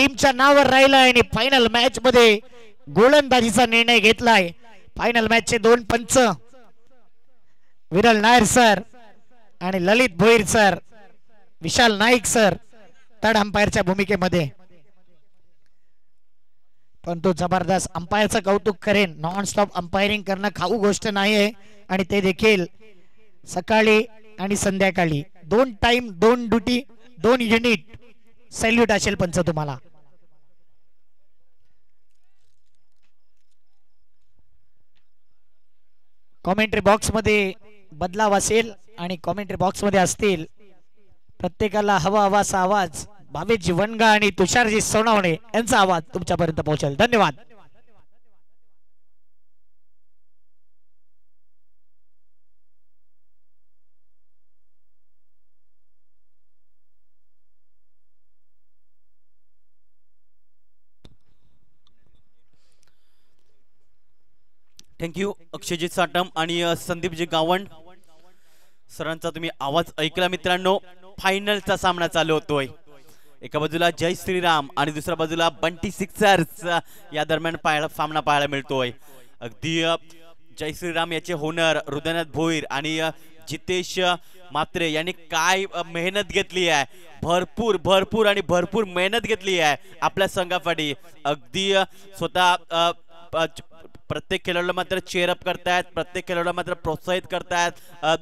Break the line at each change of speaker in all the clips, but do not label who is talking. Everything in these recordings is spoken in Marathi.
टीमच्या नावावर राहिलाय आणि फायनल मॅच मध्ये गोलंदाजीचा निर्णय घेतलाय। फायनल मॅच चे 2 पंच विरल नायर सर आणि ललित भोईर सर, विशाल नाईक सर थर्ड अंपायरच्या भूमिकेमध्ये। पण तो जबरदस्त अंपायरचं कौतुक करेन। नॉन स्टॉप अंपायरिंग करणं खाऊ गोष्ट नाही आहे आणि ते देखील सकाळी आणि संध्याकाळी 2 टाइम 2 ड्युटी 2 युनिट सॅल्यूट असेल पंच तुम्हाला। कॉमेंट्री बॉक्स मध्ये बदलाव असेल आणि कॉमेंट्री बॉक्स मध्ये असतील प्रत्येकाला हवा हवासा आवाज भावेशजी वनगा आणि तुषारजी सोनवणे यांचा आवाज तुमच्यापर्यंत पोहोचेल। धन्यवाद।
थँक्यू अक्षयजी साटम आणि संदीपजी गावंड सरांचा तुम्ही आवाज ऐकला। मित्रांनो, फायनलचा सामना चालू होतोय। एका बाजूला जय श्रीराम आणि दुसऱ्या बाजूला बंटी सिक्सर्स या दरम्यान सामना पाहायला मिळतोय। अगदी जय श्रीराम याचे होनर हृदयनाथ भोईर आणि जितेश मात्रे यांनी काय मेहनत घेतली आहे, भरपूर भरपूर आणि भरपूर मेहनत घेतली आहे आपल्या संघासाठी। अगदी स्वतः प्रत्येक खेळाडूला मात्र चेअरअप करतायत, प्रत्येक खेळाडूला मात्र प्रोत्साहित करतायत।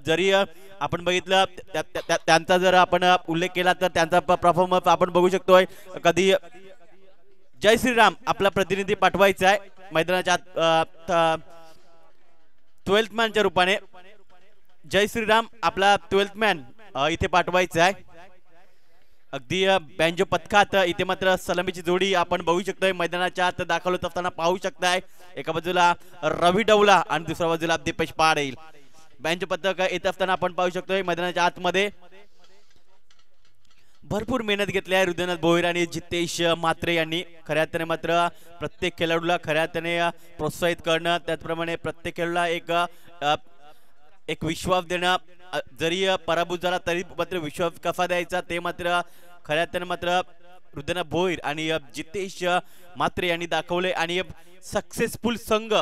जरी आपण बघितलं त्यांचा जर आपण उल्लेख केला तर त्यांचा परफॉर्मन्स आपण बघू शकतोय। कधी जय श्रीराम आपला प्रतिनिधी पाठवायचा आहे मैदानाच्या 12th मॅनच्या रूपाने। जय श्रीराम आपला 12th मॅन इथे पाठवायचा आहे। अगदी बँजो पथकात इथे मात्र सलामीची जोडी आपण बघू शकतोय मैदानाच्या आत दाखल होत असताना पाहू शकताय। एका बाजूला रवी डवला आणि दुसऱ्या बाजूला दीपेश पाडेल। बँजो पथक येत असताना आपण पाहू शकतोय मैदानाच्या आतमध्ये भरपूर मेहनत घेतली आहे हृदयनाथ भोईर आणि जितेश मात्रे यांनी। खऱ्या अर्थाने मात्र प्रत्येक खेळाडूला खऱ्या अर्थाने प्रोत्साहित करणं, त्याचप्रमाणे प्रत्येक खेळाडूला एक विश्वास देणं, जरी पराभूत झाला तरी मात्र विश्वास कसा द्यायचा ते मात्र खऱ्या अर्थाने मात्र हृदयनाथ भोईर आणि जितेश मात्रे यांनी दाखवले आणि सक्सेसफुल संघ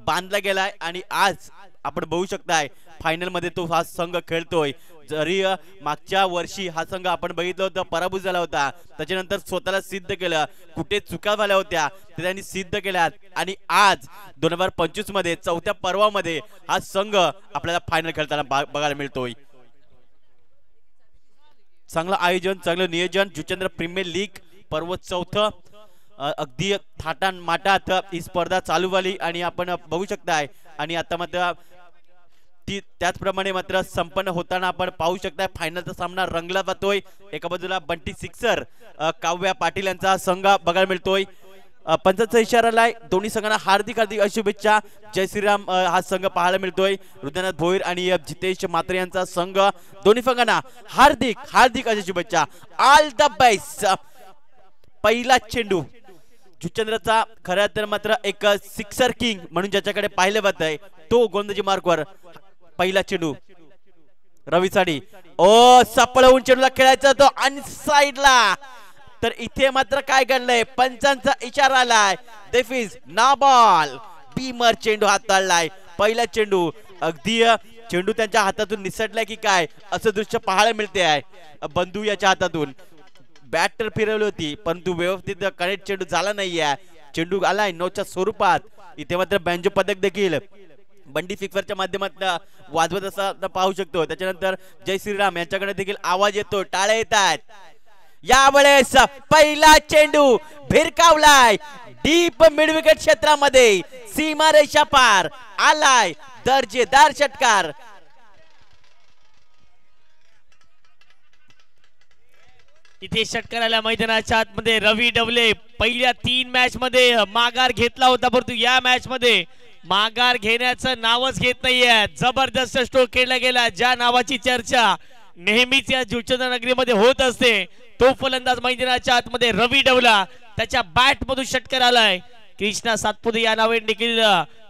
बांधला गेलाय। आणि आज आपण बघू शकताय फायनल मध्ये तो हा संघ खेळतोय। जरी मागच्या वर्षी हा संघ आपण बघितलं होतं पराभूत झाला होता, त्याच्यानंतर स्वतःला सिद्ध केलं, कुठे चुका झाल्या होत्या ते त्यांनी सिद्ध केल्या आणि आज 2025 मध्ये 4थ्या पर्वामध्ये हा संघ आपल्याला फायनल खेळताना बघायला मिळतोय। चांगलं आयोजन, चांगलं नियोजन, जुचंद्र प्रीमियर लीग पर्व 4th अगदी थाटान माटात ही स्पर्धा चालू झाली आणि आपण बघू शकताय। आणि आता मात्र ती त्याचप्रमाणे मात्र संपन्न होताना आपण पाहू शकताय फायनलचा सामना रंगला जातोय। एका बाजूला बंटी सिक्सर काव्या पाटील यांचा संघ बघायला मिळतोय। पंचांचा इशारा आलाय, दोन्ही संघांना हार्दिक हार्दिक शुभेच्छा। जय श्रीराम हा संघ पाहायला मिळतोय, हृदयनाथ भोईर आणि जितेश मात्रे यांचा संघ, दोन्ही संघांना हार्दिक हार्दिक अशा शुभेच्छा। All the best. पहिला चेंडू जुचंद्रचा खऱ्या तर मात्र एक सिक्सर किंग म्हणून ज्याच्याकडे पाहिले जात आहे तो गोलंदाजी मार्कवर पहिला चेंडू रवी साडी। ओ सपळवून चेंडूला खेळायचा तो अनसाइडला, तर इथे मात्र काय घडलंय, पंचांचा इशारा आलाय, दिस इज नो बॉल। बीमर चेंडू हाताळलाय, पहिला चेंडू अगदी चेंडू त्यांच्या हातातून निसटलाय की काय असं दृश्य पाहायला मिळते आहे। बंधू याच्या हातातून बॅटर फिरवली होती परंतु व्यवस्थित कनेक्ट चेंडू झाला नाहीये। चेंडू आलाय नोच्या स्वरूपात। इथे मात्र बँजो पदक देखील बंडी सिक्सरच्या माध्यमातून वाजवत असताना पाहू शकतो। त्याच्यानंतर जय श्रीराम यांच्याकडे देखील आवाज येतो, टाळे येत आहेत। यावेळेस पहिला चेंडू भिरकावलाय डीप मिड विकेट क्षेत्रामध्ये, सीमारेषा पार आलाय दर्जेदार षटकार।
इथे षटकाराला मैदानाच्या आतमध्ये रवी डवले पहिल्या 3 मॅच मध्ये माघार घेतला होता, परंतु या मॅच मध्ये माघार घेण्याचं नावच घेत नाहीये। जबरदस्त स्ट्रोक खेळला गेला, ज्या नावाची चर्चा नेहमीच या जुचंद्र नगरीमध्ये होत असते तो फलंदाज मैदानाच्या आतमध्ये रवी डवला, त्याच्या बॅट मधून षटकार आलाय। कृष्णा सातपुते या नावाने देखील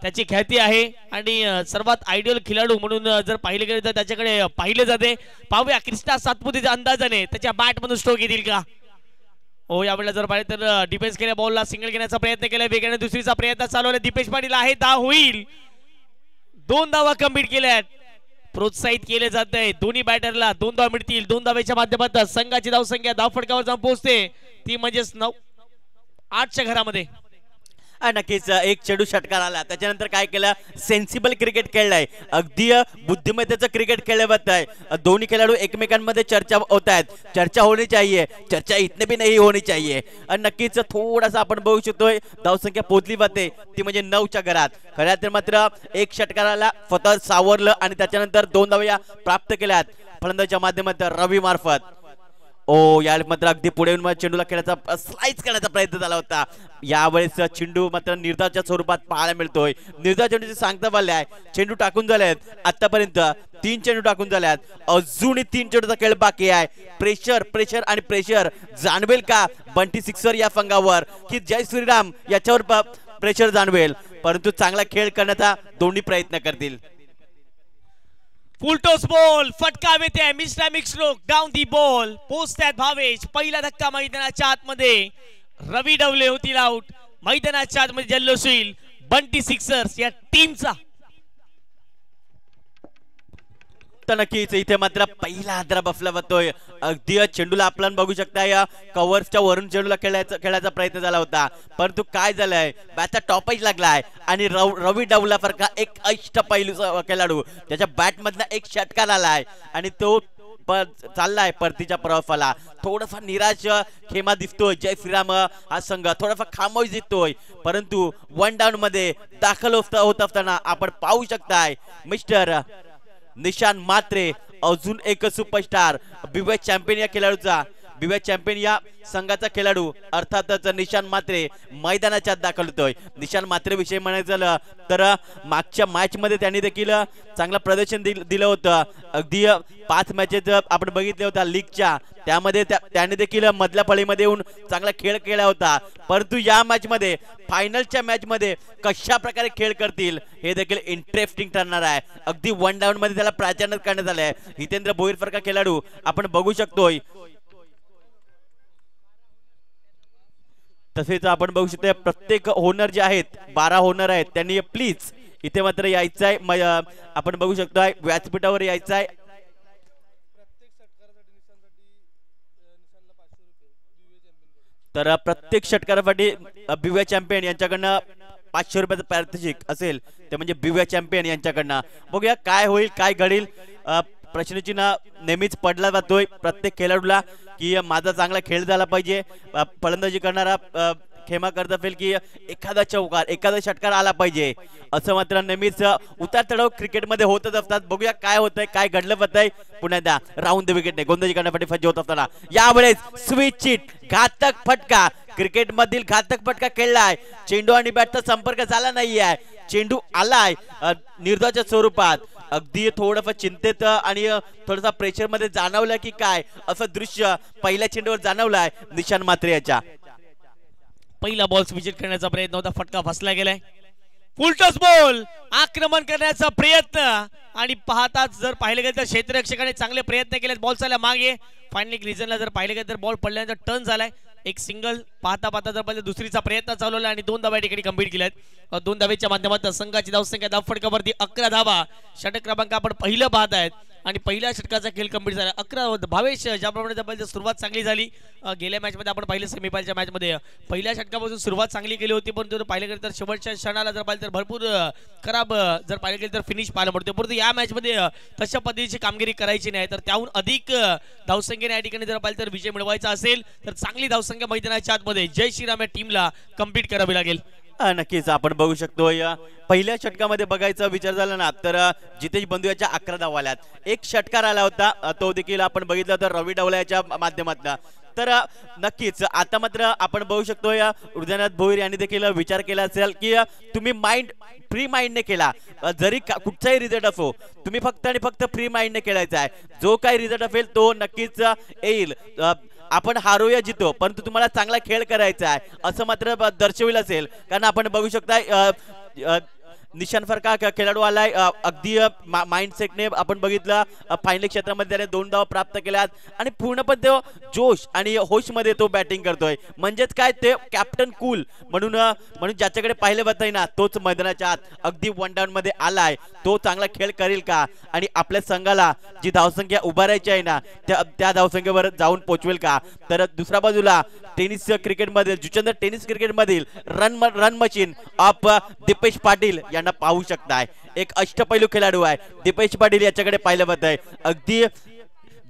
त्याची ख्याती आहे आणि सर्वात आयडियल खेळाडू म्हणून जर पाहिले गेले तर त्याच्याकडे पाहिले जाते। पाहूया कृष्णा सातपुतेच्या अंदाजाने त्याच्या बॅट मधून स्ट्रोक येतील का। हो यावेळेला जर पाहिजे तर डिफेन्स केल्या बॉलला सिंगल घेण्याचा प्रयत्न केला, वेगाने दुसरीचा प्रयत्न चालू आहे. दीपेश पाटील आहे, 10 होईल. 2 धावा कंप्लीट केल्यात. प्रोत्साहित केले जात आहे दोन्ही बॅटरला. 2 धावा मिळतील. 2 धावेच्या माध्यमातून संघाची धावसंख्या धाव फटकावर जाऊन पोहोचते ती म्हणजेच 8च्या घरामध्ये.
नक्कीच एक चेंडू षटकार आला, त्याच्यानंतर काय केलं, सेन्सिबल क्रिकेट खेळलाय, अगदी बुद्धिमत्तेचं क्रिकेट खेळलं जात आहे. दोन्ही खेळाडू एकमेकांमध्ये चर्चा होत आहेत. चर्चा होनी चाहिए, चर्चा इतने भी नहीं होनी चाहिए. आणि नक्कीच थोडासा आपण बघू शकतोय धावसंख्या पोहोचली जाते ती म्हणजे 9च्या घरात. खऱ्या तर मात्र एक षटकाराला फतर सावरलं आणि त्याच्यानंतर 2 धावा प्राप्त केल्यात फलंदाजीच्या माध्यमातून रवी मार्फत. या मात्र अगदी पुढे येऊन चेंडूला खेळायचा स्लाइस करण्याचा प्रयत्न झाला होता. यावेळेस चेंडू मात्र निर्धाच्या स्वरूपात पाहायला मिळतोय. निर्धार चेंडूची सांगता पाहिले आहे, चेंडू टाकून झालेत आतापर्यंत 3 चेंडू टाकून झाल्यात, अजूनही 3 चेंडूचा खेळ बाकी आहे. प्रेशर प्रेशर आणि प्रेशर जाणवेल का बंटी सिक्सर या संघावर, की जय श्रीराम याच्यावर प्रेशर जाणवेल, परंतु चांगला खेळ करण्याचा दोन्ही प्रयत्न करतील.
फुल टॉस बॉल फटका येते. मिस्टर मिक्सलोक डाऊन दी बॉल पोचतात भावेश. पहिला धक्का मैदानाच्या आतमध्ये. रवी डवले होतील आउट. मैदानाच्या आतमध्ये जल्लोष होईल बंटी सिक्सर्स या टीमचा.
नक्कीच इथे मात्र पहिला हादरा बसला जातोय. अगदी चेंडूला आपण बघू शकता या कव्हरच्या वरून चेंडूला खेळायचा प्रयत्न झाला होता, परंतु काय झालंय बॅटचा टॉपच लागलाय आणि रवी डवला फरका एक अष्टपैलू खेळाडू त्याच्या बॅट मधला एक षटकार आलाय आणि तो चाललाय परतीच्या प्रवासाला. थोडाफार निराश खेमा दिसतोय जय श्रीराम हा संघ, थोडाफार खामोश दिसतोय, परंतु 1 डाऊन मध्ये दाखल होत असताना आपण पाहू शकताय मिस्टर निशान मात्रे, अजून एक सुपरस्टार बिवे चॅम्पियन या खेळाडूचा, बिवे चॅम्पियन या संघाचा खेळाडू अर्थातच निशान मात्रे मैदानाच्या दाखल होतोय. निशान मात्रे विषयी म्हणायचं झालं तर मागच्या मॅच मध्ये त्यांनी देखील चांगलं प्रदर्शन दिलं होतं. अगदी 5 मॅचेस आपण बघितल्या होत्या लीगच्या, त्यामध्ये त्याने देखील मधल्या फळीमध्ये येऊन चांगला खेळ केला होता, परंतु या मॅच मध्ये फायनलच्या मॅच मध्ये कशा प्रकारे खेळ करतील हे देखील इंटरेस्टिंग ठरणार आहे. अगदी 1 डाऊन मध्ये त्याला प्राधान्य करण्यात आलंय. हितेंद्र भोईर फरका खेळाडू आपण बघू शकतोय. तसेच आपण बघू शकतो प्रत्येक होनर जे आहेत 12 होनर आहेत त्यांनी प्लीज इथे मात्र यायचं आहे. आपण बघू शकतो व्यासपीठावर यायचं आहे. तर प्रत्येक षटकारासाठी बिव्या चॅम्पियन यांच्याकडनं 500 रुपयाचं पारितोषिक असेल ते म्हणजे बिव्या चॅम्पियन यांच्याकडनं. बघूया काय होईल काय घडेल. प्रश्नचिन्ह नेहमीच पडला जातोय प्रत्येक खेळाडूला की माझा चांगला खेळ झाला पाहिजे. फलंदाजी करणारा खेमा करत असेल की एखादा चौकार एखादा षटकार आला पाहिजे, असं मात्र नेहमीच उतार चढाव क्रिकेटमध्ये होतच असतात. बघूया काय होतंय काय घडलं जातंय. पुन्हा एकदा राऊंड द विकेटने गोलंदाजी करण्यासाठी सज्ज होत असताना यावेळेस स्विच चिट घातक फटका, क्रिकेट मधील घातक फटका खेळलाय. चेंडू आणि बॅटचा संपर्क झाला नाहीये, चेंडू आलाय निर्धाच्या स्वरूपात. अगदी थोडंफार चिंतेत आणि थोडासा प्रेशर मध्ये जाणवलं की काय असं दृश्य पहिल्या चेंडूवर जाणवलाय निशान मात्रे याच्या.
पहिला बॉल विकेट करण्याचा प्रयत्न होता, फटका फसला गेलाय. फुल टॉस बॉल आक्रमण करण्याचा प्रयत्न आणि पाहताच जर पाहिले गेले तर क्षेत्ररक्षकाने चांगले प्रयत्न केले. बॉल चालला मागे. फायनली रिझनला जर पाहिले गेले तर बॉल पडल्यानंतर टर्न झालाय. एक सिंगल पाहता पाहता जर पाहिजे दुसरीचा प्रयत्न चालवला आणि 2 धावा ठिकाणी कंप्लीट केल्यात. 2 धावेच्या माध्यमातून संघाची धावसंख्या धाव फटकावरती 11 धावा. षटक क्रमांक आपण पहिलं पाहत आहेत आणि पहिल्या षटकाचा खेळ कंप्लीट झाला. 11 भावेश ज्याप्रमाणे सुरुवात चांगली झाली. गेल्या मॅच मध्ये आपण पाहिलं सेमीफायनलच्या मॅच मध्ये पहिल्या षटकापासून सुरुवात चांगली केली होती, परंतु पाहिलं गेलं तर शेवटच्या क्षणाला जर पाहिलं तर भरपूर खराब जर पाहिलं गेलं तर फिनिश पाहायला पडतो. परंतु या मॅच मध्ये तशा पद्धतीची कामगिरी करायची नाही, तर त्याहून अधिक धावसंख्येने या ठिकाणी जर पाहिलं तर विजय मिळवायचा असेल तर चांगली धावसंख्या मैदानाच्या आतमध्ये जय श्रीराम या टीमला कंप्लीट करावी लागेल.
नक्कीच आपण बघू शकतो पहिल्या षटकामध्ये बघायचा विचार झाला ना तर जितेश बंधू याच्या 11 धावा आल्यात. एक षटकार आला होता तो देखील आपण बघितला तर रवी डवला याच्या माध्यमातून. तर नक्कीच आता मात्र आपण बघू शकतो हृदयनाथ भोईर यांनी देखील विचार केला असेल की तुम्ही माइंड फ्री माइंडने केला, जरी कुठचाही रिझल्ट असो तुम्ही फक्त आणि फक्त फ्री माइंडने खेळायचा आहे. जो काही रिझल्ट असेल तो नक्कीच येईल. आपण हारो या जितो, परंतु तुम्हाला चांगला खेळ करायचा आहे असं मात्र दर्शविलं असेल. कारण आपण बघू शकता निशान फरका खेळाडू आलाय अगदी माइंडसेटने आपण बघितलं फायनल क्षेत्रामध्ये त्याने 2 धावा प्राप्त केल्यात आणि पूर्णपणे तो जोश आणि होश मध्ये तो बॅटिंग करतोय म्हणजेच काय ते कॅप्टन कूल म्हणून ज्याच्याकडे पाहिले जात ना तोच मैदानाच्या आत अगदी 1 डाऊन मध्ये आलाय तो चांगला खेळ करेल का आणि आपल्या संघाला जी धावसंख्या उभारायची आहे ना त्या धावसंख्येवर जाऊन पोहोचवेल का तर दुसऱ्या बाजूला टेनिस क्रिकेट मधील जुचंद्र टेनिस क्रिकेट मधील run machine of Dipesh Patil यांना पाहू शकताय एक अष्टपैलू खेळाडू आहे दीपेश पाटील याच्याकडे पाहिलं जात आहे अगदी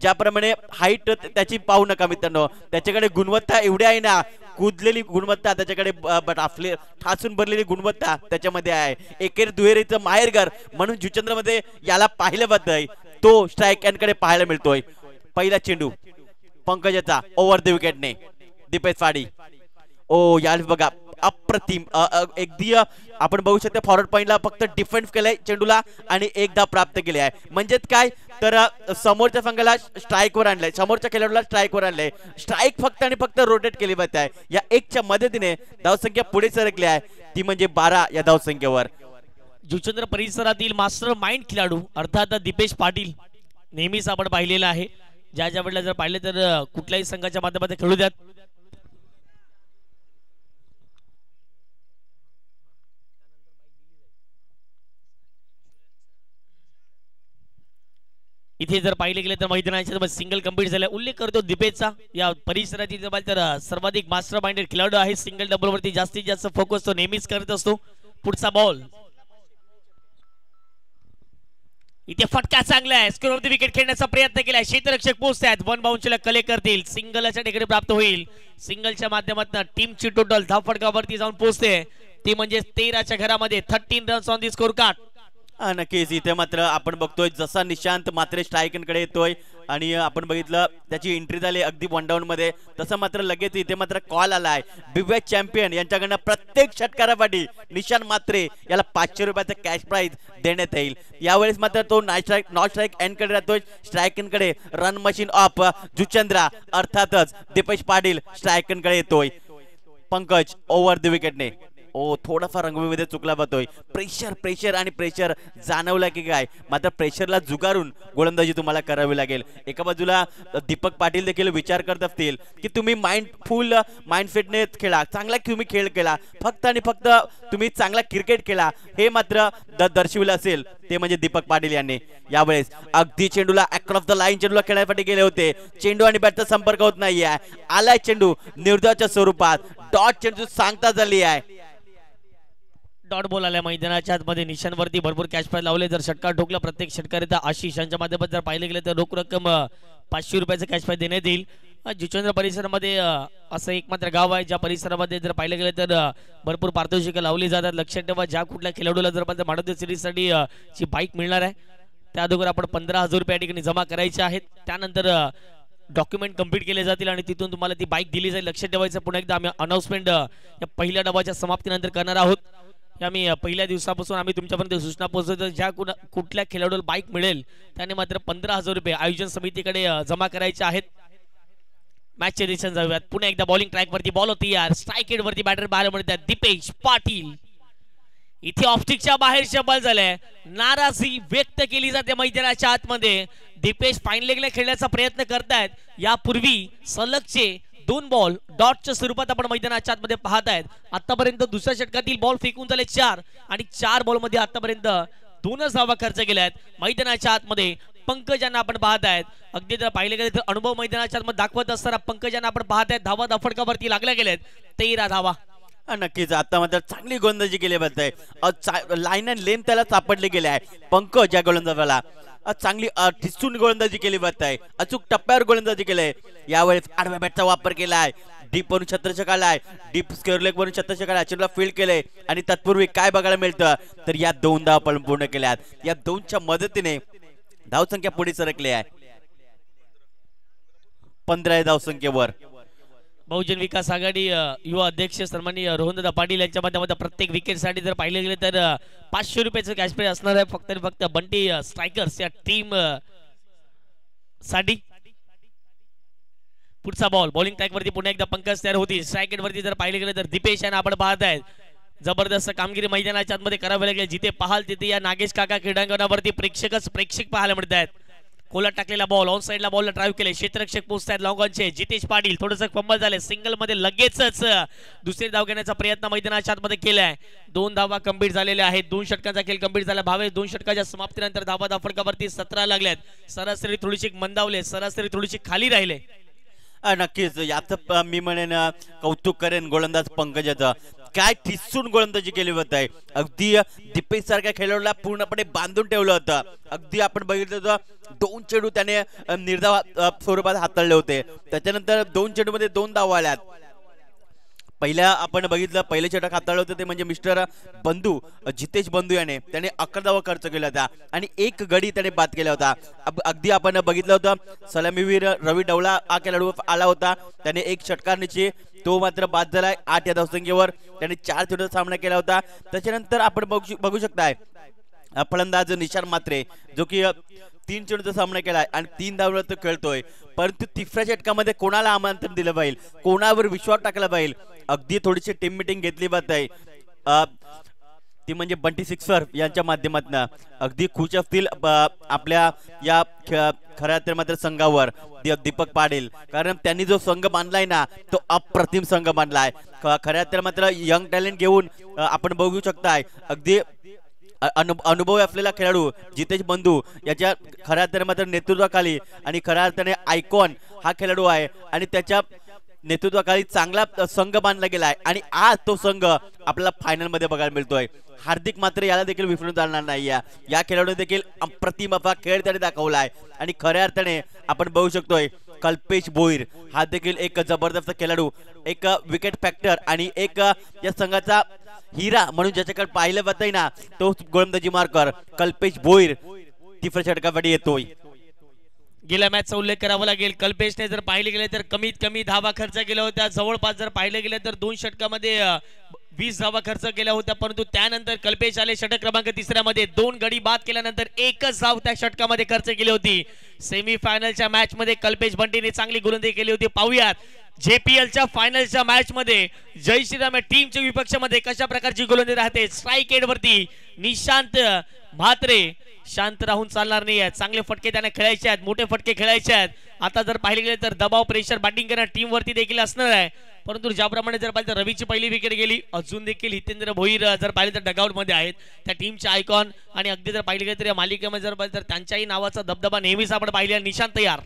ज्याप्रमाणे हाईट त्याची पाहू नका मित्रांनो त्याच्याकडे गुणवत्ता एवढी आहे ना कुदलेली गुणवत्ता त्याच्याकडे ठासून भरलेली गुणवत्ता त्याच्यामध्ये आहे एकेर दुहेरीचं माहेरघर म्हणून जुचंद्र मध्ये याला पाहिलं जात आहे तो स्ट्राईक यांकडे पाहायला मिळतोय पहिला चेंडू पंकजाचा ओव्हर द विकेटने दीपेश पाटील ओ यार बघा अप्रतिम अगदी आपण बघू शकतो फॉरवर्ड पॉइंटला फक्त डिफेंड केलाय चेंडूला आणि एकदा प्राप्त केले आहे म्हणजेच काय तर समोरच्या संघाला स्ट्राईकवर आणलंय समोरच्या खेळाडूला स्ट्राईकवर आणलंय स्ट्राईक फक्त आणि फक्त रोटेट केली जाते आहे या एकच्या मदतीने धावसंख्या पुढे सरकली आहे ती म्हणजे 12 या धावसंख्येवर
जुचंद्र परिसरातील मास्टर माइंड खेळाडू अर्थात दीपेश पाटील नेहमीच आपण पाहिलेला आहे ज्या वेळेला जर पाहिले तर कुठल्याही संघाच्या माध्यमातून खेळू द्यात इथे जर पाहिले गेले तर मैदानाच्या सिंगल कंप्लीट झाला उल्लेख करतो दीपेशचा या परिसरातील तर सर्वाधिक मास्टर माइंडेड खेळाडू आहे सिंगल डबल वरती जास्तीत जास्त फोकस तो नेहमीच करत असतो पुढचा बॉल इथे फटका चांगला आहे स्क्वेअर ऑफ द विकेट खेळण्याचा प्रयत्न केलाय क्षेत्ररक्षक पोहोचतात 1 बाउन्सला कलेक्ट करतील सिंगलच्या ठिकाणी प्राप्त होईल सिंगलच्या माध्यमातून टीमची टोटल धाव फटकावरती जाऊन पोहोचते ती म्हणजे 13च्या घरामध्ये 13 runs on the score card
नक्कीच इथे मात्र आपण बघतोय जसा निशांत मात्र स्ट्रायकनकडे येतोय आणि आपण बघितलं त्याची एंट्री झाली अगदी 1 डाऊन मध्ये तसं मात्र लगेच इथे मात्र कॉल आलाय बिग चॅम्पियन यांच्याकडनं प्रत्येक षटकारासाठी निशांत मात्रे याला 500 रुपयाचा कॅश प्राइज देण्यात येईल यावेळेस मात्र तो नॉट स्ट्राईक एंडकडे राहतोय स्ट्रायकनकडे रन मशीन ऑफ जुचंद्रा अर्थातच दीपेश पाटील स्ट्रायकनकडे येतोय पंकज ओव्हर द विकेटने ओ थोडाफार रंगभूमीमध्ये चुकला जातोय प्रेशर आणि प्रेशर जाणवला की काय मात्र प्रेशरला जुगारून गोलंदाजी तुम्हाला करावी लागेल एका बाजूला दीपक पाटील देखील विचार करत असतील की तुम्ही फुल माइंड फिटनेस खेळा चांगला तुम्ही खेळ केला फक्त आणि फक्त तुम्ही चांगला क्रिकेट खेळा हे मात्र दर्शविलं असेल ते म्हणजे दीपक पाटील यांनी यावेळेस अगदी चेंडूला अक्रॉस द लाईन चेंडूला खेळण्यासाठी गेले होते चेंडू आणि बॅटचा संपर्क होत नाहीये आलाय चेंडू निर्धावाच्या स्वरूपात डॉट चेंडू सांगता झाली आहे
डॉट बॉल आल्या मैदानाच्या आतमध्ये निशांवरती भरपूर कॅश प्राइज लावले जर षटकार ठोकला प्रत्येक षटकारिता आशिष यांच्या माध्यमातून जर पाहिले गेले तर रोख रक्कम 500 रुपयाचं कॅश प्राइज देण्यात येईल जुचंद्र परिसरामध्ये असं एक मात्र गाव आहे ज्या परिसरामध्ये जर पाहिले गेले तर भरपूर पारितोषिकं लावली जातात लक्षात ठेवा ज्या कुठल्या खेळाडूला जर मानव सिरीजसाठी ची बाईक मिळणार आहे त्या अगोदर आपण 15,000 रुपये या ठिकाणी जमा करायचे आहेत त्यानंतर डॉक्युमेंट कंप्लीट केले जातील आणि तिथून तुम्हाला ती बाईक दिली जाईल लक्षात ठेवायचं पुन्हा एकदा आम्ही अनाउन्समेंट या पहिल्या डबाच्या समाप्तीनंतर करणार आहोत आम्ही पहिल्या दिवसापासून आम्ही तुमच्यापर्यंत सूचना पोहोचवतो ज्या कुठल्या खेळाडूला बाईक मिळेल त्याने मात्र 15,000 रुपये आयोजन समितीकडे जमा करायचे आहेत मॅचचे डिसिजन जाऊयात पुन्हा एकदा बॉलिंग ट्रॅक वरती बॉल होती यार स्ट्राईक एंड वरती बॅटर बाहेर म्हणतात दीपेश पाटील इथे ऑफस्टिकच्या बाहेर शबल झालाय नाराजी व्यक्त केली जाते मैदानाच्या आतमध्ये दीपेश फाईन लेगला खेळण्याचा प्रयत्न करतायत यापूर्वी सलगचे 2 बॉल डॉटच्या स्वरूपात आपण मैदानाच्या आतमध्ये पाहत आहेत आतापर्यंत दुसऱ्या षटकातील बॉल फेकून झाले 4 आणि 4 बॉल मध्ये आतापर्यंत 2च धावा खर्च केल्या आहेत मैदानाच्या आतमध्ये पंकज यांना आपण पाहत आहेत अगदी जर पाहिले गेले तर अनुभव मैदानाच्या आतमध्ये दाखवत असताना पंकज यांना आपण पाहत आहेत धावा दफडकावरती लागल्या गेल्यात 13 धावा
नक्कीच आता मात्र चांगली गोलंदाजी केली जाते लाईन अँड लेन त्याला सापडले गेले आहे पंकज या गोलंदाजाला चांगली ठिसून गोलंदाजी केली जात आहे अचूक टप्प्यावर गोलंदाजी केली यावेळेस आडव्या बॅटचा वापर केलाय डीप वरून छत्रछक आलाय डीप स्क्वेअर लेग वरून छत्रछक आलाय चेंडूला फील्ड केले आणि तत्पूर्वी काय बघायला मिळतं तर या 2 धावा पण पूर्ण केल्यात या 2च्या मदतीने धावसंख्या पुढे सरकली आहे 15 धावसंख्येवर
बहुजन विकास आघाडी युवा अध्यक्ष सन्माननीय रोहनदादा पाटील यांच्या माध्यमातून प्रत्येक विकेट साठी जर पाहिले गेले तर 500 रुपयाचं कॅश प्राइज असणार आहे फक्त आणि फक्त बंटी स्ट्रायकर्स या टीम साठी पुढचा बॉल बॉलिंग ट्रॅक वरती पुन्हा एकदा पंकज तयार होती स्ट्राईक एंड वरती जर पाहिले गेले तर दीपेश यांना आपण पाहत आहेत जबरदस्त कामगिरी मैदानाच्या आतमध्ये करावी लागेल. जिथे पाहाल तिथे या नागेश काका क्रीडांगणावरती प्रेक्षक पाहायला मिळत आहेत. कोला टाकलेला बॉल ऑन साइडला बॉलला ड्राईव्ह केले, क्षेत्ररक्षक पोहोचतात लॉंगॉनचे. जितेश पाटील थोडंसं फंबल झाले, सिंगल मध्ये लगेचच दुसरी धाव घेण्याचा प्रयत्न मैदानाच्या आतमध्ये केलाय. 2 धावा कंप्लीट झालेल्या आहेत. 2 षटकांचा खेळ कंप्लीट झाला. भावेश 2 षटकाच्या समाप्तीनंतर धावा फडकावरती 17 लागल्यात. सरासरी थोडीशी मंदावले, सरासरी थोडीशी खाली राहिले.
नक्कीच याचं मी म्हणेन कौतुक करेन गोलंदाज पंकजाचं. काय ठिसून गोलंदाजी केली होती. अगदी दीपेश सारख्या खेळाडूला पूर्णपणे बांधून ठेवलं होतं. अगदी आपण बघितलं होतं 2 चेंडू त्याने निर्धाव स्वरूपात हाताळले होते. त्याच्यानंतर 2 चेंडूमध्ये 2 धावा आल्यात. पहिल्या आपण बघितलं पहिलं षटक हाताळलं होतं ते म्हणजे मिस्टर बंधू जितेश बंधू याने त्याने 11 धावा खर्च केला होता आणि 1 गडी त्याने बाद केला होता. अगदी आपण बघितलं होतं सलामीवीर रवी डवला हा खेळाडू आला होता. त्याने 1 षटकांची तो मात्र बाद झालाय. 8 या धावसंख्येवर त्याने 4 चेंडूचा सामना केला होता. त्याच्यानंतर आपण बघू शकताय फलंदाज निशान मात्रे जो की 3 चेंडूचा सामना केलाय आणि 3 धावांवर तो खेळतोय. परंतु तिसऱ्या षटकामध्ये कोणाला आमंत्रण दिलं पाहिजे, कोणावर विश्वास टाकला पाहिजे, अगदी थोडीशी टीम मिटिंग घेतली जात आहे. ती म्हणजे बंटी सिक्सर यांच्या माध्यमातून. अगदी खुश असतील आपल्या या खऱ्या तर मात्र संघावर दीपक पाटील, कारण त्यांनी जो संघ बांधलाय ना तो अप्रतिम संघ बांधलाय. खऱ्या तर मात्र यंग टॅलेंट घेऊन आपण बघू शकताय अगदी अनुभव असलेला खेळाडू जितेश बंधू याच्या खऱ्या तर मात्र नेतृत्वाखाली आणि खऱ्या अर्थाने आयकॉन हा खेळाडू आहे आणि त्याच्या नेतृत्वाखाली चांगला संघ बांधला गेला आहे आणि आज तो संघ आपल्याला फायनल मध्ये बघायला मिळतोय. हार्दिक मात्र याला देखील विसरून चालणार नाही. या खेळाडू देखील अप्रतिम असा खेळ त्याने दाखवलाय आणि खऱ्या अर्थाने आपण बघू शकतोय कल्पेश भोईर हा देखील एक जबरदस्त खेळाडू, एक विकेट फॅक्टर आणि एक या संघाचा हिरा म्हणून ज्याच्याकडे पाहिलं जातंय ना तो गोलंदाजी मार्कर कल्पेश भोईर तिसऱ्या षटकासाठी येतोय.
गेल्या मॅचचा उल्लेख करावा लागेल. कल्पेशने जर पाहिले गेले तर कमीत कमी धावा खर्च केल्या होत्या. जवळपास जर पाहिले गेले तर 2 षटकामध्ये 20 धावा खर्च केल्या होत्या. परंतु त्यानंतर कल्पेश आले षटक क्रमांक 3 मध्ये 2 गडी बाद केल्यानंतर 1च धाव त्या षटकामध्ये खर्च केली होती. सेमी फायनलच्या मॅच मध्ये कल्पेश बंटीने चांगली गोलंदाजी केली होती. पाहूयात JPLच्या फायनलच्या मॅच मध्ये जय श्रीराम टीमच्या विपक्षामध्ये कशा प्रकारची गोलंदाजी राहते. स्ट्राईक एंड वरती निशांत म्हात्रे शांत राहून चालणार नाही. चांगले फटके त्याने खेळायचे आहेत, मोठे फटके खेळायचे आहेत. आता जर पाहिले गेले तर दबाव प्रेशर बॅटिंग करणार टीम वरती देखील असणार आहे. परंतु ज्याप्रमाणे जर पाहिलं तर रवीची पहिली विकेट गेली. अजून देखील हितेंद्र भोईर जर पाहिले तर डगआउट मध्ये आहेत त्या टीमचे आयकॉन आणि अगदी जर पाहिले गेले तर या मालिकेमध्ये जर पाहिलं तर त्यांच्याही नावाचा दबदबा नेहमीच आपण पाहिलेला. निशांत तयार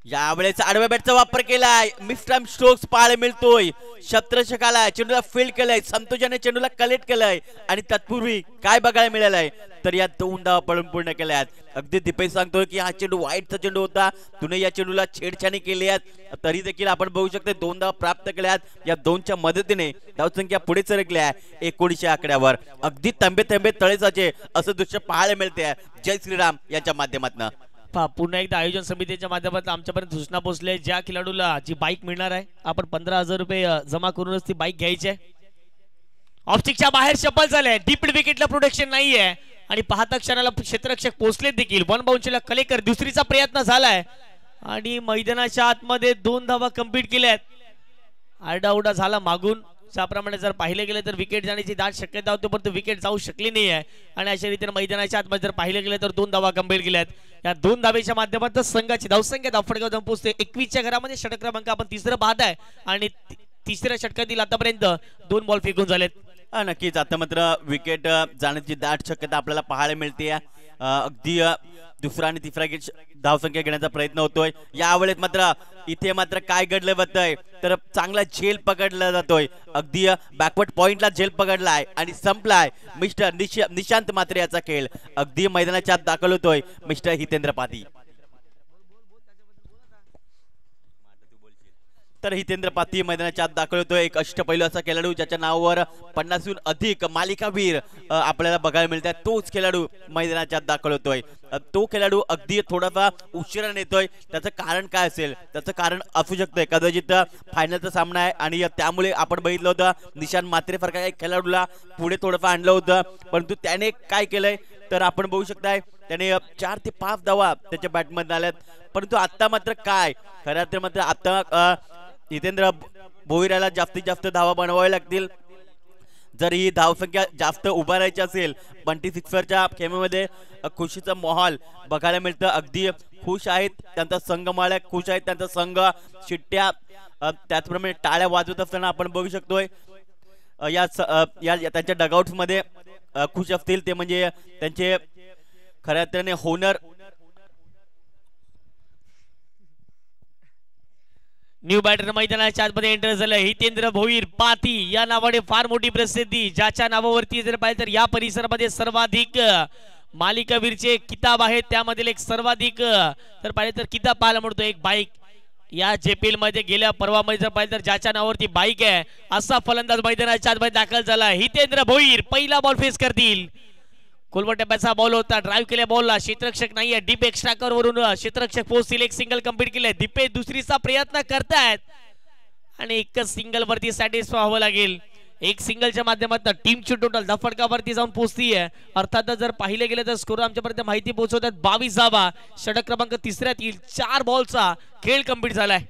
यावेळेस आडव्या बॅटचा वापर केलाय. मिस्टर स्ट्रोक्स पाहायला मिळतोय. शत्रषकाला चेंडूला फील्ड केलंय, संतोषाने चेंडूला कलेक्ट केलंय आणि तत्पूर्वी काय बघायला मिळालंय तर या 2 धावा पळून पूर्ण केल्यात. अगदी दीपेश सांगतोय की हा चेंडू वाईटचा चेंडू होता, तुने या चेंडूला छेडछाणी केली आहे. तरी देखील आपण बघू शकतो 2 धावा प्राप्त केल्यात. या 2च्या मदतीने धावसंख्या पुढे सरकली आहे 19 आकड्यावर. अगदी तंबे तळेसाचे असं दृश्य पाहायला मिळते जय श्रीराम यांच्या माध्यमातून.
पुन्हा एकदा आयोजन समितीच्या माध्यमातून आमच्यापर्यंत सूचना पोहोचले. ज्या खेळाडूला जी बाईक मिळणार आहे आपण 15,000 रुपये जमा करूनच ती बाईक घ्यायची आहे. ऑप्टिकच्या बाहेर शपल झाले. डीप विकेटला प्रोटेक्शन नाहीये आणि पाहता क्षणाला क्षेत्ररक्षक पोहोचले देखील. 1 बाउन्सला कलेकर दुसरीचा प्रयत्न झालाय आणि मैदानाच्या आतमध्ये 2 धावा कंप्लीट केल्यात. आरडाओरडा झाला मागून. त्याप्रमाणे जर पाहिले गेले तर विकेट जाण्याची दाट शक्यता होती परंतु विकेट जाऊ शकली नाही आहे आणि अशा रीतीने मैदानाच्या आतमध्ये जर पाहिले गेले तर 2 धावा कंप्लीट केल्यात. या 2 धावेच्या माध्यमातून संघाची धावसंख्या धावफटका जाऊन पोहोचते 21च्या घरामध्ये. षटक क्रमांक आपण 3रं पाहत आहे आणि 3ऱ्या षटकातील आतापर्यंत 2 बॉल फेकून झालेत.
नक्कीच आता मात्र विकेट जाण्याची दाट शक्यता आपल्याला पाहायला मिळते. अगदी दुसरा आणि तिसरा धावसंख्या घेण्याचा प्रयत्न होतोय. यावेळेस मात्र इथे मात्र काय घडलं जातंय तर चांगला झेल पकडला जातोय. अगदी बॅकवर्ड पॉइंटला झेल पकडलाय आणि संपलाय मिस्टर निशांत मात्रे याचा खेळ. अगदी मैदानाच्या आत दाखल होतोय मिस्टर हितेंद्र पाती. तर हितेंद्र पाती मैदानाच्या आत दाखल होतोय. एक अष्टपैलू असा खेळाडू ज्याच्या नावावर 50हून अधिक मालिकावीर आपल्याला बघायला मिळतात. तोच खेळाडू मैदानाच्या आत दाखल होतोय. तो खेळाडू अगदी थोडासा उशिरा येतोय. त्याचं कारण काय असेल, त्याचं कारण असू शकतंय कदाचित फायनलचा सामना आहे आणि त्यामुळे आपण बघितलं होतं निशांत मात्रे सारख्या एक खेळाडूला पुढे थोडंफार आणलं होतं परंतु त्याने काय केलंय तर आपण बघू शकताय त्याने 4 ते 5 धावा त्याच्या बॅटमध्ये आल्यात. परंतु आता मात्र काय खरं तर मात्र आता हितेंद्र भोईराला जास्तीत जास्त धावा बनवाव्या लागतील जर ही धावसंख्या जास्त उभा राहायची असेल बंटी सिक्सरच्या खेमेमध्ये खुशीचा माहोल बघायला मिळतं. अगदी खुश आहेत त्यांचा संघ, मालक खुश आहेत त्यांचा संघ, शिट्ट्या त्याचप्रमाणे टाळ्या वाजवत असताना आपण बघू शकतोय. या त्यांच्या डगआउट मध्ये खुश असतील ते म्हणजे त्यांचे खऱ्या अर्थाने होनर
न्यू बॅटर मैदानाच्या आतमध्ये एंटर झालं हितेंद्र भोईर पाती या नावाने फार मोठी प्रसिद्धी, ज्याच्या नावावरती जर पाहिजे तर या परिसरामध्ये सर्वाधिक मालिकावीरचे किताब आहेत, त्यामधील एक सर्वाधिक जर पाहिजे तर किताब पाहायला मिळतो एक बाईक. या जेपीएल मध्ये गेल्या परवामध्ये जर पाहिजे तर ज्याच्या नावावरती बाईक आहे असा फलंदाज मैदानाच्या आतमध्ये दाखल झाला. हितेंद्र भोईर पहिला बॉल फेस करतील. कोलवट टप्प्याचा बॉल होता, ड्राईव्ह केल्या बॉलला क्षेत्ररक्षक नाहीये, डीप एक्स्ट्रा वरून क्षेत्ररक्षक पोहोचतील. एक सिंगल कंप्लीट केलंय. दीपेश दुसरीचा प्रयत्न करतायत आणि एकच सिंगल वरती सॅटिस्फाय व्हावं लागेल. एक सिंगलच्या माध्यमातून टीमची टोटल धफडकावरती जाऊन पोहोचतीये. अर्थात जर पाहिले गेले तर स्कोर आमच्यापर्यंत माहिती पोहोचवतात 22 धावा. षटक क्रमांक तिसऱ्यात येईल. 4 बॉलचा खेळ कंप्लीट झालाय.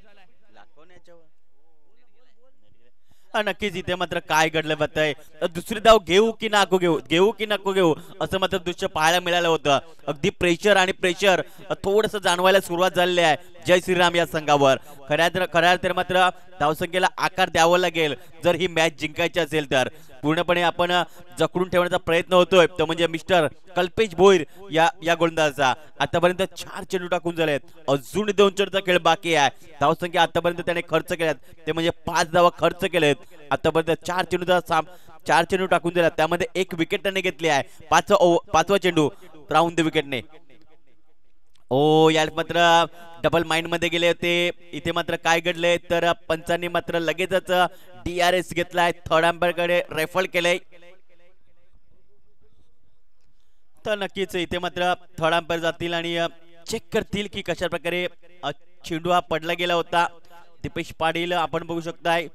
नक्कीच इथे मात्र काय घडलं जातंय, दुसरी धाव घेऊ की नको घेऊ असं मात्र दृश्य पाहायला मिळालं होतं. अगदी प्रेशर आणि प्रेशर थोडंसं जाणवायला सुरुवात झालेली आहे जय श्रीराम या संघावर. खऱ्या तर मात्र धावसंख्येला आकार द्यावा लागेल जर ही मॅच जिंकायची असेल तर. पूर्णपणे आपण जखडून ठेवण्याचा प्रयत्न होतोय तो म्हणजे मिस्टर कल्पेश भोईर या गोलंदाजाचा. आतापर्यंत 4 चेंडू टाकून झालेत, अजून 2 चेंडूचा खेळ बाकी आहे. धावसंख्या आतापर्यंत त्याने खर्च केल्यात ते म्हणजे 5 धावा खर्च केलेत. आतापर्यंत 4 चेंडू टाकून दिला, त्यामध्ये 1 विकेट त्याने घेतली आहे. 5वा चेंडू राऊंड द विकेटने. यात मात्र डबल माइंड मध्ये गेले होते. इथे मात्र काय घडले तर पंचांनी मात्र लगेचच DRS घेतलाय, थर्ड अंपायर कडे रेफर केलंय. तर नक्कीच इथे मात्र थर्ड अंपायर जातील आणि चेक करतील की कशा प्रकारे चेंडू हा पडला गेला होता. दीपेश पाटील आपण बघू शकताय,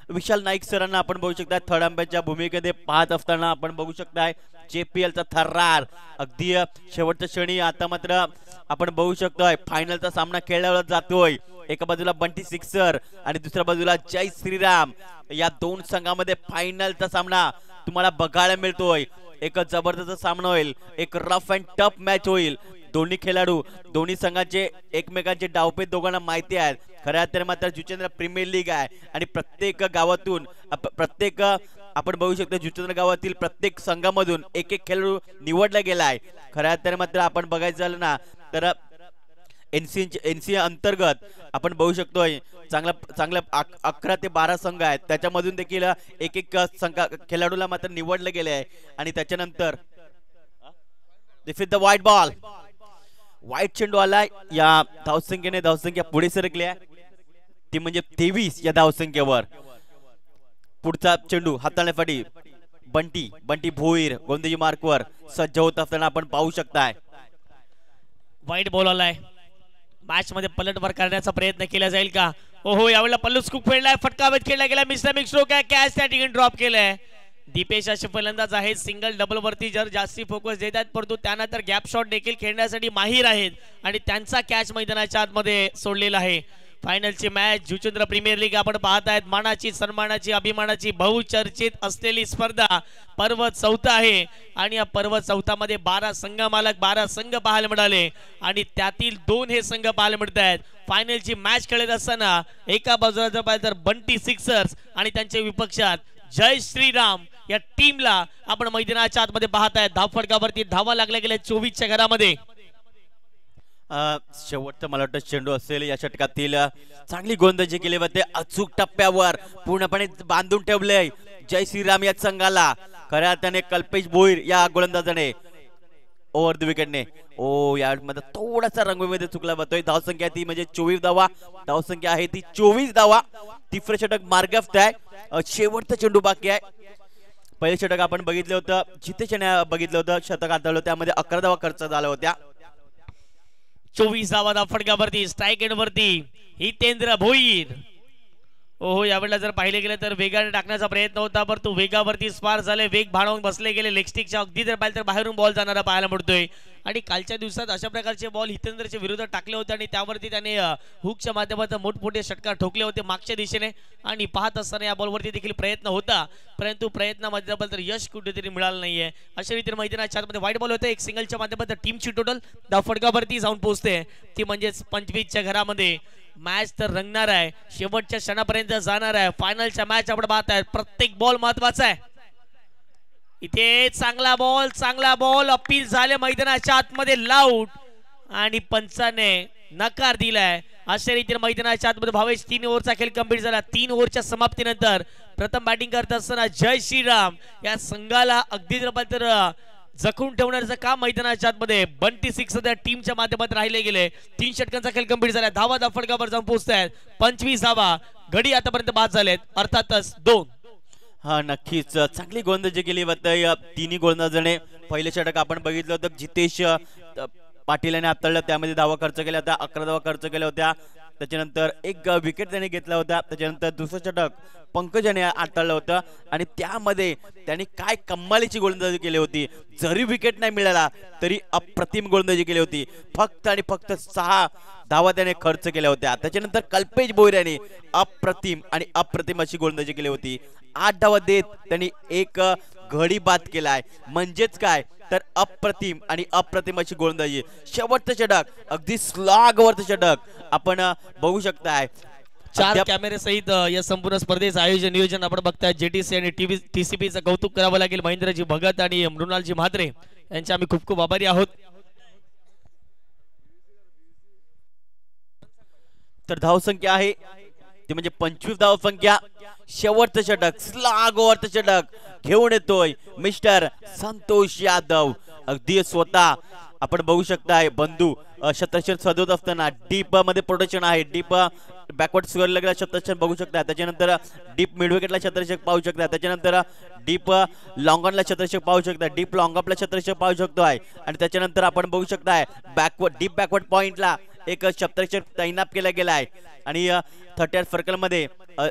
विशाल नाईक सरांना आपण बघू शकताय थर्ड अंपायरच्या भूमिकेमध्ये पाहत असताना आपण बघू शकताय. JPL चा थर्रार अगदी शेवटच्या क्षणी. आता मात्र आपण बघू शकतोय फायनलचा सामना खेळला जातोय. एका बाजूला बंटी सिक्सर आणि दुसऱ्या बाजूला जय श्रीराम. या 2 संघामध्ये फायनलचा सामना तुम्हाला बघायला मिळतोय. एक जबरदस्त सामना होईल, एक रफ अँड टफ मॅच होईल. दोन्ही खेळाडू दोन्ही संघाचे एकमेकांचे डावपेच दोघांना माहिती आहेत. खऱ्या अर्थाने मात्र जुचेंद्र प्रीमियर लीग आहे आणि प्रत्येक गावातून आपण बघू शकतो जुचेंद्र गावातील प्रत्येक संघामधून एक खेळाडू निवडला गेला आहे. खऱ्या अर्थाने मात्र आपण बघायचं झालं ना तर NC अंतर्गत आपण बघू शकतोय चांगल्या 11 ते 12 संघ आहेत, त्याच्यामधून देखील एक खेळाडूला मात्र निवडले गेले आहे. आणि त्याच्यानंतर this is the white ball, white चेंडू आलाय. या धावसंख्या पुढे सरकली आहे, ती म्हणजे 23 या धावसंख्येवर. पुढचा चेंडू हाताळण्यासाठी बंटी भोईर गोंदजी मार्कवर सज्ज होत असताना आपण पाहू शकताय.
व्हाईट बॉल आलाय. मॅच मध्ये पलटवार करण्याचा प्रयत्न केला जाईल का? यावेळेला पल्लूस खूप खेळलाय, फटकावेत खेळला गेला, मिस्टर स्ट्रोक आहे, कॅच त्या ठिकाणी ड्रॉप केलाय. दीपेश असे फलंदाज आहेत सिंगल डबल वरती जर जास्ती फोकस देत आहेत, परंतु त्यांना तर गॅप शॉट देखील खेळण्यासाठी माहीर आहेत आणि त्यांचा कॅच मैदानाच्या आतमध्ये सोडलेला आहे. फायनलची मॅच जुचेंद्र प्रीमियर लीग आपण पाहत आहेत. मानाची सन्मानाची अभिमानाची बहुचर्चित असलेली स्पर्धा पर्व 4 आहे आणि या पर्व 4 मध्ये 12 संघ मालक 12 संघ पाहायला मिळाले आणि त्यातील 2 हे संघ पाहायला मिळत आहेत. फायनलची मॅच खेळत असताना एका बाजूला जर पाहिलं तर बंटी सिक्सर्स आणि त्यांच्या विपक्षात जय श्रीराम या टीमला आपण मैदानाच्या आतमध्ये पाहत आहेत. धावफटकावरती धावा लागल्या गेल्या 24च्या घरामध्ये.
शेवटचा मला वाटतं चेंडू असेल या षटकातील. चांगली गोलंदाजी केली होते, अचूक टप्प्यावर पूर्णपणे बांधून ठेवले जय श्रीराम या संघाला. खऱ्या अर्थाने कल्पेश भोईर या गोलंदाजाने ओव्हर द विकेटने यामध्ये थोडासा रंगभूमीमध्ये चुकला जातोय. धावसंख्या ती म्हणजे 24 धावा धावसंख्या आहे ती 24 धावा. तिसरे षटक मार्गाफत आहे, शेवटचा चेंडू बाकी आहे. पहिले षटक आपण बघितलं होतं, जिथे बघितलं होतं शतक हाताळलं त्यामध्ये 11 धावा खर्च झाल्या होत्या.
24 धावा फटकावरती स्ट्राइक एंड वरती हितेंद्र भोईर. हो यावेळेला जर पाहिले गेले तर वेगाने टाकण्याचा प्रयत्न होता, परंतु वेगावरती स्पार झाले, वेग भाळवून बसले गेले. लेग स्टिकच्या अगदी जर पाहिलं तर बाहेरून बॉल जाणारा पाहायला मिळतोय. आणि कालच्या दिवसात अशा प्रकारचे बॉल हितेंद्रच्या विरोधात टाकले होते आणि त्यावरती त्याने हुकच्या माध्यमातून मोठमोठे षटकार ठोकले होते मागच्या दिशेने. आणि पाहत असताना या बॉलवरती देखील प्रयत्न होता, परंतु प्रयत्नामध्ये तर यश कुठेतरी मिळालं नाहीये. अशा रीतीने मैदानाच्या आतमध्ये वाईट बॉल होते. एक सिंगलच्या माध्यमातून टीमची टोटल फटकावरती जाऊन पोहोचते, ती म्हणजेच 25च्या घरामध्ये. मॅच तर रंगणार आहे, शेवटच्या क्षणापर्यंत जाणार आहे. फायनलच्या मॅच आपण पाहत आहे, प्रत्येक बॉल महत्वाचा आहे. इथे चांगला बॉल अपील झाले मैदानाच्या आतमध्ये, लाऊट आणि पंचाने नकार दिलाय. अशा रीतीने मैदानाच्या आतमध्ये भावेश 3 ओव्हरचा खेळ कंप्लीट झाला. 3 ओव्हरच्या समाप्तीनंतर प्रथम बॅटिंग करत असताना जय श्रीराम या संघाला अगदी तर जखून ठेवण्याचं काम मैदानाच्या आतमध्ये बंटी सिक्स त्या टीमच्या माध्यमातून राहिले गेले. 3 षटकांचा खेळ कंप्लीट झाला. धावा फटकावर जाऊन पोहोचतायत 25 धावा. घडी आतापर्यंत बाद झालेत, अर्थातच 2.
हा नक्कीच चांगली गोलंदाजी केली होती तिन्ही गोलंदाजाने. पहिले षटक आपण बघितलं होतं जितेश पाटील यांनी हाताळलं, त्यामध्ये धावा खर्च केल्या होत्या, 11 धावा खर्च केल्या होत्या. त्याच्यानंतर एक विकेट त्याने घेतला होता. त्याच्यानंतर दुसरं षटक पंकज याने हाताळलं होतं आणि त्यामध्ये त्यांनी काय कमालीची गोलंदाजी केली होती. जरी विकेट नाही मिळाला तरी अप्रतिम गोलंदाजी केली होती. फक्त आणि फक्त 6 धावा त्याने खर्च केल्या होत्या. त्याच्यानंतर कल्पेश भोईर यांनी अप्रतिम अशी गोलंदाजी केली होती. 8 धावा देत त्यांनी एक घडी बाद केलाय. म्हणजेच काय तर अप्रतिम अशी गोलंदाजी. शेवटचं षटक अगदी स्लॉगवरचं षटक आपण बघू शकताय.
4 कॅमेरे सहित या संपूर्ण स्पर्धेचं आयोजन नियोजन आपण बघताय. जेटीसी आणि टीसीपीचं कौतुक करावं लागेल. महेंद्रजी भगत आणि मृणालजी म्हात्रे यांचे आम्ही खूप खूप आभारी आहोत.
तर धावसंख्या आहे ती म्हणजे 25 धावसंख्या. शेवटचं षटक स्लॉगवरचं षटक घेऊन येतोय मिस्टर संतोष यादव. अगदी स्वतः आपण बघू शकताय बंधू शतरक्षण सजवत असताना डीप मध्ये प्रोटेक्शन आहे. डीप बॅकवर्ड स्क्वेअरला गेला शतरक्षण बघू शकता. त्याच्यानंतर डीप मिड विकेटला शतरक्षक पाहू शकता. त्याच्यानंतर डीप लॉंग ऑनला शतरक्षक पाहू शकता. डीप लॉंग ऑफला शतरक्षक पाहू शकतोय. आणि त्याच्यानंतर आपण बघू शकताय डीप बॅकवर्ड पॉइंटला एक शतरक्षक तैनात केला गेला आहे. आणि 30 सर्कल मध्ये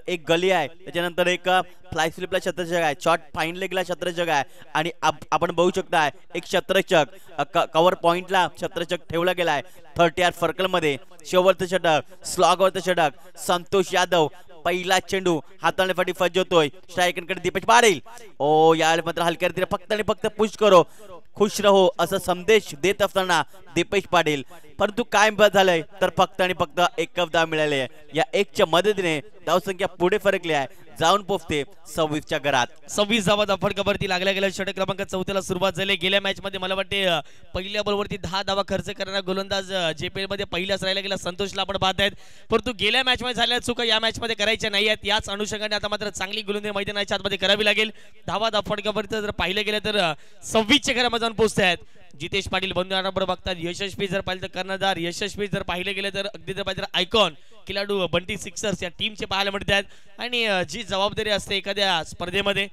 एक गली आहे. त्याच्यानंतर एक फ्लाय स्लिपला शतरक्षक आहे. शॉर्ट फाईन लेगला शतरक्षक आहे. आणि आपण बघू शकता एक शतरक्षक कव्हर पॉइंटला शतरक्षक ठेवला गेला आहे. 30 सर्कल मध्ये शेवटचं षटक स्लॉगवरचं षटक संतोष यादव पहिला चेंडू हाताळण्यासाठी फज्ज होतोय. स्ट्रायकरकडे दीपेश पाटील. ओ यावेळी मात्र हलक्या रीतीने फक्त आणि फक्त पुश करो खुश रहो असा संदेश देत असताना दीपेश पाटील. परंतु काय झालंय तर फक्त आणि फक्त 1 धाव मिळाली आहे. या 1च्या मदतीने धावसंख्या पुढे फरकली आहे, जाऊन पोहोचते 26च्या घरात.
26 धावा फटकावरती लागल्या गेल्या. षटक क्रमांक 4 ला सुरुवात झाली. गेल्या मॅच मध्ये मला वाटते पहिल्या बॉलवरती 10 धावा खर्च करणारा गोलंदाज जेपीएल मध्ये पहिलाच राहिला गेला संतोषला आपण पाहत आहेत. परंतु गेल्या मॅच मध्ये झालेल्या चुका या मॅच मध्ये करायच्या नाही आहेत. याच अनुषंगाने आता मात्र चांगली गोलंदाजी मैदानाच्या आतमध्ये करावी लागेल. धावा फटकावरती जर पाहिलं गेलं तर 26च्या घरामध्ये जाऊन पोहोचत आहेत. जितेश पाटील बंधू बघतात. यशस्वी जर पाहिलं तर कर्णधार, यशस्वी जर पाहिले गेले तर अगदी जर पाहिजे आयकॉन खिलाडू बंटी सिक्सर्स या टीमचे पाहायला मिळतात. आणि जी जबाबदारी असते एखाद्या स्पर्धेमध्ये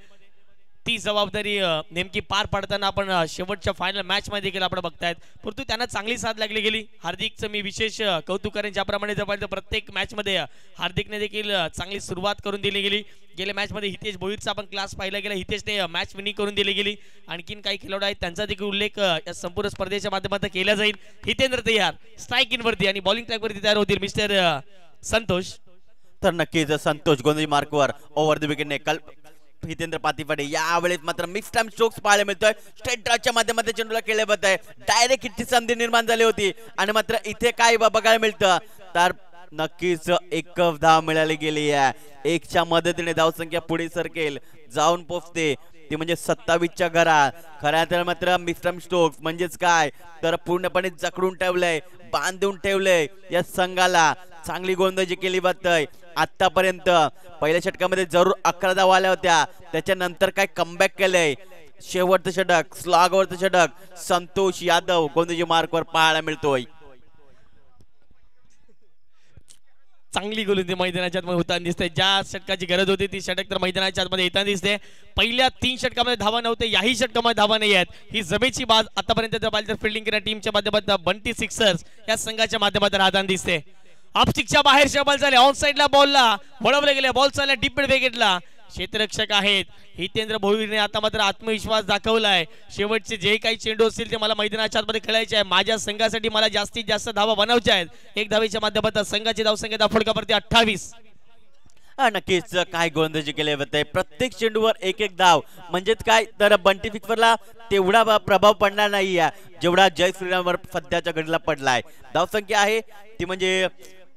ती जबाबदारी नेमकी पार पाडताना आपण शेवटच्या फायनल मॅच मध्ये देखील आपण बघतायत. परंतु त्यांना चांगली साथ लागली गेली. हार्दिकचं मी विशेष कौतुक करेन. ज्याप्रमाणे जर पाहिलं प्रत्येक मॅच मध्ये हार्दिकने देखील चांगली सुरुवात करून दिली गेली. गेल्या मॅच मध्ये हितेश भोईरचा आपण क्लास पाहिला गेला. हितेशने मॅच विनिंग करून दिली गेली. आणखीन काही खेळाडू आहेत त्यांचा देखील उल्लेख या संपूर्ण स्पर्धेच्या माध्यमातून केला जाईल. हितेंद्र तयार स्ट्राईक इन वरती आणि बॉलिंग ट्रॅक वरती तयार होतील मिस्टर संतोष.
तर नक्कीच संतोष गोंधळी मार्कवर ओव्हर द विकेटने हितेंद्र पातीफाडे. यावेळेस मात्र मिक्स टाइम स्ट्रोक्स पाहायला मिळतोय. स्ट्रेट ड्रॉच्या माध्यमातून चेंडूला खेळले जात आहे. डायरेक्ट हिटची संधी निर्माण झाली होती आणि मात्र इथे काय बघायला मिळतं तर नक्कीच 1 धाव मिळाली गेली आहे. 1च्या मदतीने धावसंख्या पुढे सरकेल, जाऊन पोहोचते ती म्हणजे 27च्या घरात. खऱ्या तर मात्र मिस्टर स्टोक्स म्हणजेच काय तर पूर्णपणे जखडून ठेवलंय, बांधून ठेवलंय या संघाला. चांगली गोलंदाजी केली जातय. आतापर्यंत पहिल्या षटकामध्ये जरूर 11 धावा आल्या होत्या. त्याच्यानंतर काय कमबॅक केलंय. शेवटचं षटक स्लॉगवरचं षटक संतोष यादव गोलंदाजी मार्कवर पाहायला मिळतोय.
चांगली गोलंदाजी मैदानाच्या आतमध्ये होताना दिसते. ज्या षटकाची गरज होती ती षटक तर मैदानाच्या आतमध्ये येताना दिसते. पहिल्या 3 षटकामध्ये धावा नव्हते, याही षटकामध्ये धावा नाही आहेत. ही जमेची बाज आतापर्यंत जर पाहिलं तर फिल्डिंग करणाऱ्या टीमच्या माध्यमातून बंटी सिक्सर्स या संघाच्या माध्यमातून राहताना दिसते. ऑप्टिकच्या बाहेरच्या बॉल झाले, ऑन साइडला बॉलला वळवले गेले, बॉल चालला डीप मिड विकेटला. क्षेत्ररक्षक आहेत हितेंद्र भोईरने आता मात्र आत्मविश्वास दाखवलाय. शेवटचे जे काही चेंडू असतील ते मला मैदानाच्या आतमध्ये खेळायचे आहे. माझ्या संघासाठी मला जास्तीत जास्त धावा बनवायच्या आहेत. एक धावेच्या माध्यमातून संघाची धावसंख्या दाफडकावरती 28.
नक्कीच काय गोलंदाजी केले होते, प्रत्येक चेंडूवर एक एक धाव. म्हणजेच काय तर बंटी फिक्सरला तेवढा प्रभाव पडणार नाही जेवढा जय श्रीरामवर सध्याच्या घडीला पडलाय. धावसंख्या आहे ती म्हणजे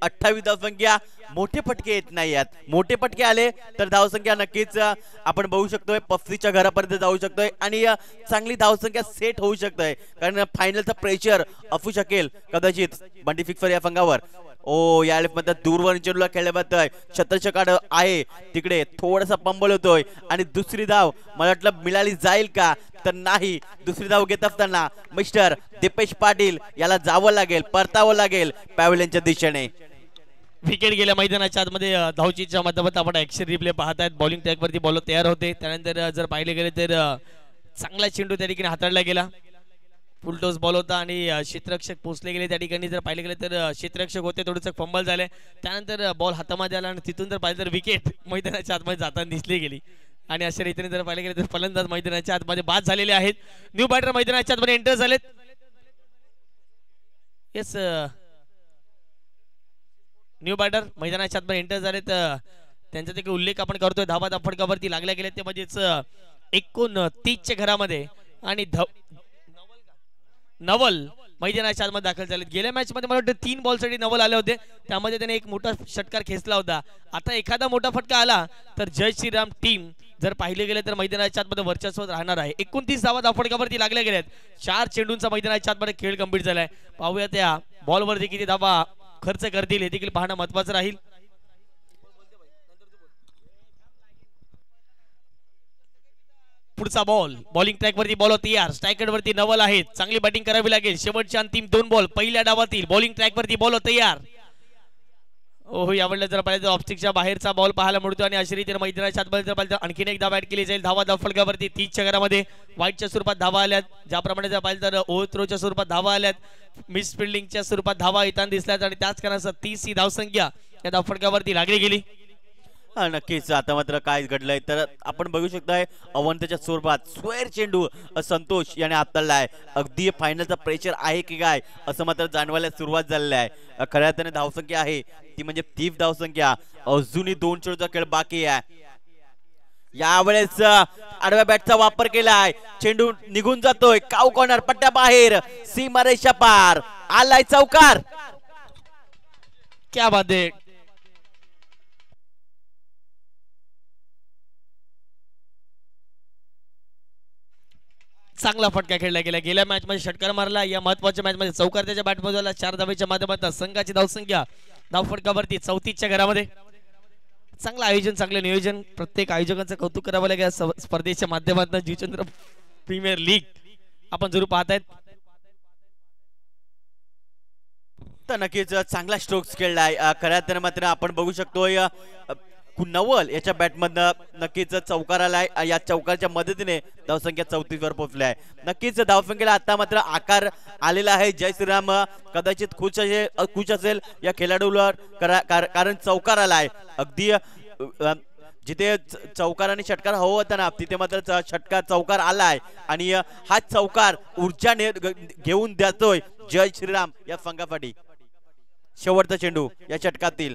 28 धावसंख्या. मोठे फटके येत नाही आहेत, मोठे फटके आले तर धावसंख्या नक्कीच आपण बघू शकतोय 35च्या घरापर्यंत जाऊ शकतोय आणि चांगली धावसंख्या सेट होऊ शकतोय. कारण फायनलचा प्रेशर असू शकेल कदाचित बंटी फिक्सर या संघावर. ओ या मध्ये दूरवर चेंडूला खेळल्या जातोय, छत्रछकाड आहे तिकडे, थोडासा पंबल होतोय आणि दुसरी धाव मला वाटलं मिळाली जाईल का, तर नाही. दुसरी धाव घेत असताना मिस्टर दीपेश पाटील याला जावं लागेल, परतावं लागेल पॅव्हलियनच्या दिशेने.
विकेट गेल्या मैदानाच्या आतमध्ये धावचीच्या माध्यमातून आपण ऍक्शन रिप्ले पाहतायत. बॉलिंग ट्रॅकवरती बॉलर तयार होते. त्यानंतर जर पाहिले गेले तर चांगला चेंडू त्या ठिकाणी हाताळला गेला, फुलटॉस बॉल होता आणि क्षेत्ररक्षक पोचले गेले त्या ठिकाणी. जर पाहिले गेले तर क्षेत्ररक्षक होते, थोडंसं फंबल झाले, त्यानंतर बॉल हातामध्ये आला आणि तिथून जर पाहिलं तर विकेट मैदानाच्या आतमध्ये जाताना दिसली गेली. आणि अशा रीतीने जर पाहिले गेले तर फलंदाज मैदानाच्या आतमध्ये बाद झालेले आहेत. न्यू बॅटर मैदानाच्या आतमध्ये एंटर झालेत. येस, न्यू बॅटर मैदानाच्या आतमध्ये एंटर झालेत. त्यांचा ते उल्लेख आपण करतोय. धावा फटकावरती लागल्या गेल्या ते म्हणजेच 29च्या घरामध्ये. आणि नवल मैदानाच्या आतमध्ये दाखल झालेत. गेल्या मॅच मध्ये मला वाटतं 3 बॉलसाठी नवल आले होते, त्यामध्ये त्याने एक मोठा षटकार खेचला होता. आता एखादा मोठा फटका आला तर जय श्रीराम टीम जर पाहिले गेले तर मैदानाच्या आतमध्ये वर्चस्व राहणार आहे. 29 धावा धावफटकावरती लागल्या गेल्यात. 4 चेंडूंचा मैदानाच्या आतमध्ये खेळ कंप्लीट झालाय. पाहूया त्या बॉलवरती किती धावा खर्च करतील हे देखील पाहणं महत्वाचं राहील. पुढचा बॉल बॉलिंग ट्रॅक वरती बॉल तयार. स्ट्रायकर वरती नवल आहेत, चांगली बॅटिंग करावी लागेल. शेवटच्या अंतिम 2 बॉल पहिल्या डावातील. बॉलिंग ट्रॅक वरती बॉल तयार. ओहो, यावेळेला जर पाहिजे ऑप्टिकच्या बाहेरचा बॉल पाहायला मिळतो आणि अशा रीतीने मैदानाच्या आतमध्ये जर पाहिजे आणखीन एक धावा ऍड केली जाईल. धावा धावफलकावरती 30च्या घरामध्ये वाईटच्या स्वरूपात धावा आल्यात. ज्याप्रमाणे जर पाहिजे तर ओव्हरथ्रोच्या स्वरूपात धावा आल्यात, मिस फिल्डिंगच्या स्वरूपात धावा येताना दिसल्यात आणि त्याच कारणाचा 30 ही धावसंख्या या धावफलकावरती लागली गेली.
नक्कीच आता मात्र काय घडलंय तर आपण बघू शकताय अवंतच्या स्वरूपात स्क्वेअर चेंडू संतोष याने हाताळलाय. अगदी फायनलचा प्रेशर आहे की काय असं मात्र जाणवायला सुरुवात झालेली आहे. खऱ्या अर्थाने धावसंख्या आहे ती म्हणजे 30 धावसंख्या. अजूनही 2 चेंडूचा खेळ बाकी आहे. यावेळेस आडव्या बॅटचा वापर केलाय, चेंडू निघून जातोय. काव कॉर्नर पट्ट्या बाहेर, सीमारेषा पार, आलाय चौकार.
क्या बात आहे. चांगला फटका खेळला गेला. गेल्या मॅच मध्ये षटकार मारला, या महत्वाच्या मॅच मध्ये चौकार त्याच्या बॅट मध्ये आला. 4 धावेच्या माध्यमातून संघाची धावसंख्या धावफटकावरती 34च्या घरामध्ये. चांगलं आयोजन, चांगलं नियोजन, प्रत्येक आयोजकांचं कौतुक करावं लागेल. स्पर्धेच्या माध्यमातून जितेंद्र प्रीमियर लीग आपण जरूर पाहतायत.
तर नक्कीच चांगला स्ट्रोक्स खेळलाय. खऱ्या अर्थाने मात्र आपण बघू शकतोय नवल याच्या बॅटमधनं नक्कीच चौकार आलाय. या चौकारच्या मदतीने धावसंख्या 34 वर पोहोचली आहे. नक्कीच धावसंख्येला आता मात्र आकार आलेला आहे. जय श्रीराम कदाचित खुश असेल या खेळाडूवर, कारण चौकार आलाय. अगदी जिथे चौकार आणि षटकार हवं होता ना तिथे मात्र चौकार आलाय आणि हा चौकार ऊर्जा घेऊन देतोय जय श्रीराम या संघासाठी. शेवटचा चेंडू या षटकातील,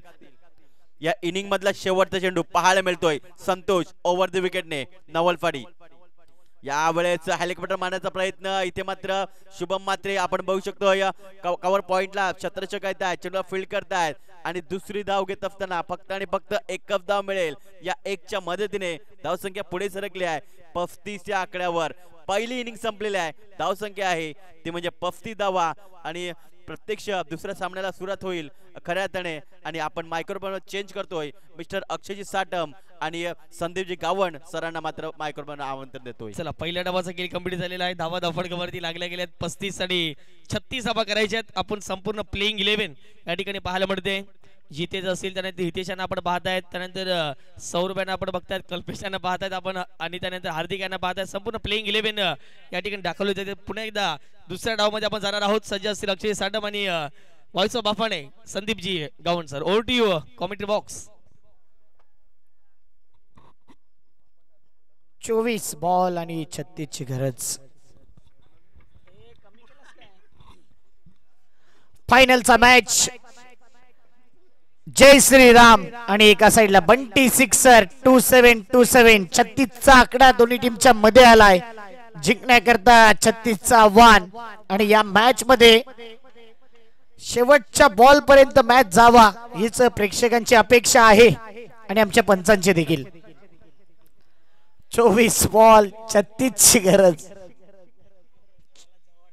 या इनिंग मधला शेवटचा चेंडू पाहायला मिळतोय. संतोष ओव्हर द विकेटने नवल फाडी. यावेळेस हेलिकॉप्टर मारण्याचा प्रयत्न. इथे मात्र शुभम मात्रे आपण बघू शकतो कव्हर पॉइंटला छत्रछक आहेत, चेंडूला फील्ड करतायत आणि दुसरी धाव घेत असताना फक्त आणि फक्त एकच धाव मिळेल. या 1च्या मदतीने धावसंख्या पुढे सरकली आहे 35 या आकड्यावर. पहिली इनिंग संपलेली आहे. धावसंख्या आहे ती म्हणजे 35 धावा आणि प्रत्यक्ष दुसऱ्या सामन्याला सुरुवात होईल खऱ्या अर्थाने. आणि आपण मायक्रोफोन चेंज करतोय. मिस्टर अक्षयजी साटम आणि संदीपजी गावण सरांना मात्र मायक्रोफोन आमंत्रण देतोय.
चला, पहिल्या डावाचा खेळ कंप्लीट झालेला आहे. धावा धावफटकावरती लागल्या गेल्यात 35 आणि 36 धावा करायच्यात. आपण संपूर्ण प्लेइंग 11 या ठिकाणी पाहायला मिळते. जितेश असतील त्यानंतर हितेशांना आपण पाहतायत, त्यानंतर सौरभ यांना आपण बघतायत, कल्पेश यांना पाहतायत आपण आणि त्यानंतर हार्दिक यांना पाहतायत. संपूर्ण प्लेइंग 11 या ठिकाणी दाखवले जाते. पुन्हा एकदा दुसऱ्या डावमध्ये आपण जाणार आहोत. सज्ज असतील अक्षय साटम आणि व्हॉइस ऑफ बाफाने Sandeep ji Gavan sir, over to you commentary box.
24 ball आणि 36 ची गरज. फायनलचा मॅच जय श्रीराम आणि एका साइडला बंटी सिक्सर 2727. 36 चा आकडा दोन्ही टीमच्या मध्ये आलाय. जिंकण्याकरता 36 चा आव्हान आणि या मॅच मध्ये शेवटच्या बॉल पर्यंत मॅच जावा हीच प्रेक्षकांची अपेक्षा आहे आणि आमच्या पंचांची देखील. 24 बॉल 36 ची गरज.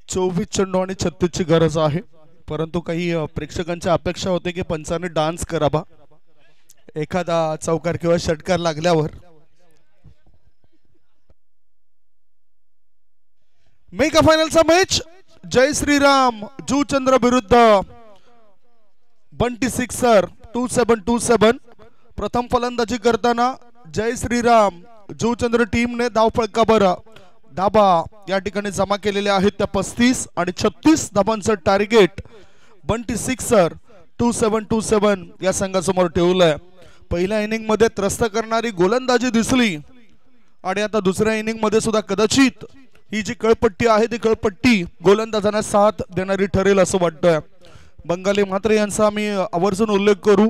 24 चेंडू आणि 36 ची गरज आहे. परंतु काही प्रेक्षकांच्या अपेक्षा होते की पंचांनी डान्स करावा एखादा चौकार किंवा षटकार लागल्यावर. मेगा फायनलचा मॅच जय श्रीराम जुचंद्र विरुद्ध बंटी सिक्सर 2727. प्रथम फलंदाजी करताना जय श्रीराम जुचंद्र टीमने धावफलकावर धाबा या ठिकाणी जमा केलेले आहेत. त्या 35 आणि 36 धाबांचं टार्गेट बंटी सिक्सर 2727 या संघासमोर ठेवलंय. पहिल्या इनिंग मध्ये त्रस्त करणारी गोलंदाजी दिसली आणि आता दुसऱ्या इनिंग मध्ये सुद्धा कदाचित ही जी कळपट्टी आहे ती कळपट्टी गोलंदाजांना साथ देणारी ठरेल असं वाटतंय. बंगाली म्हात्रे यांचा आम्ही आवर्जून उल्लेख करू.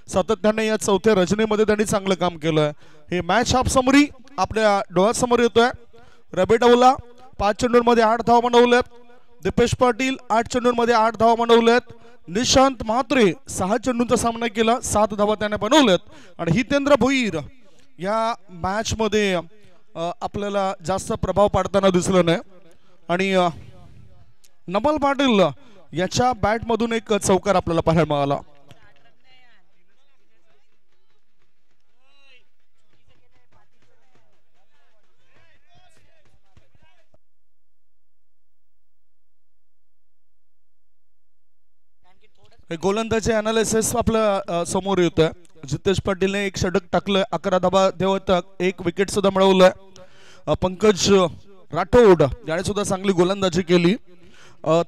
सातत्याने या चौथ्या रचनेमध्ये त्यांनी चांगलं काम केलंय. हे मॅच हाफ समरी आपल्या डोळ्यासमोर येतोय. रबी डावला 5 चेंडूंमध्ये 8 धावा बनवल्यात. दीपेश पाटील 8 चेंडूंमध्ये 8 धावा बनवल्यात. निशांत म्हात्रे 6 चेंडूंचा सामना केला, 7 धावा त्याने बनवल्यात. आणि हितेंद्र भोईर या मॅच मध्ये आपल्याला जास्त प्रभाव पाडताना दिसलं नाही. आणि नमल पाटील याच्या बॅट मधून एक चौकार आपल्याला पाहायला मिळाला. गोलंदाजी अनालिसिस आपल्या समोर येतोय. जितेश पाटीलने एक षटक टाकलं, 11 धाबा देवत एक विकेट सुद्धा मिळवलंय. पंकज राठोड याने सुद्धा चांगली गोलंदाजी केली.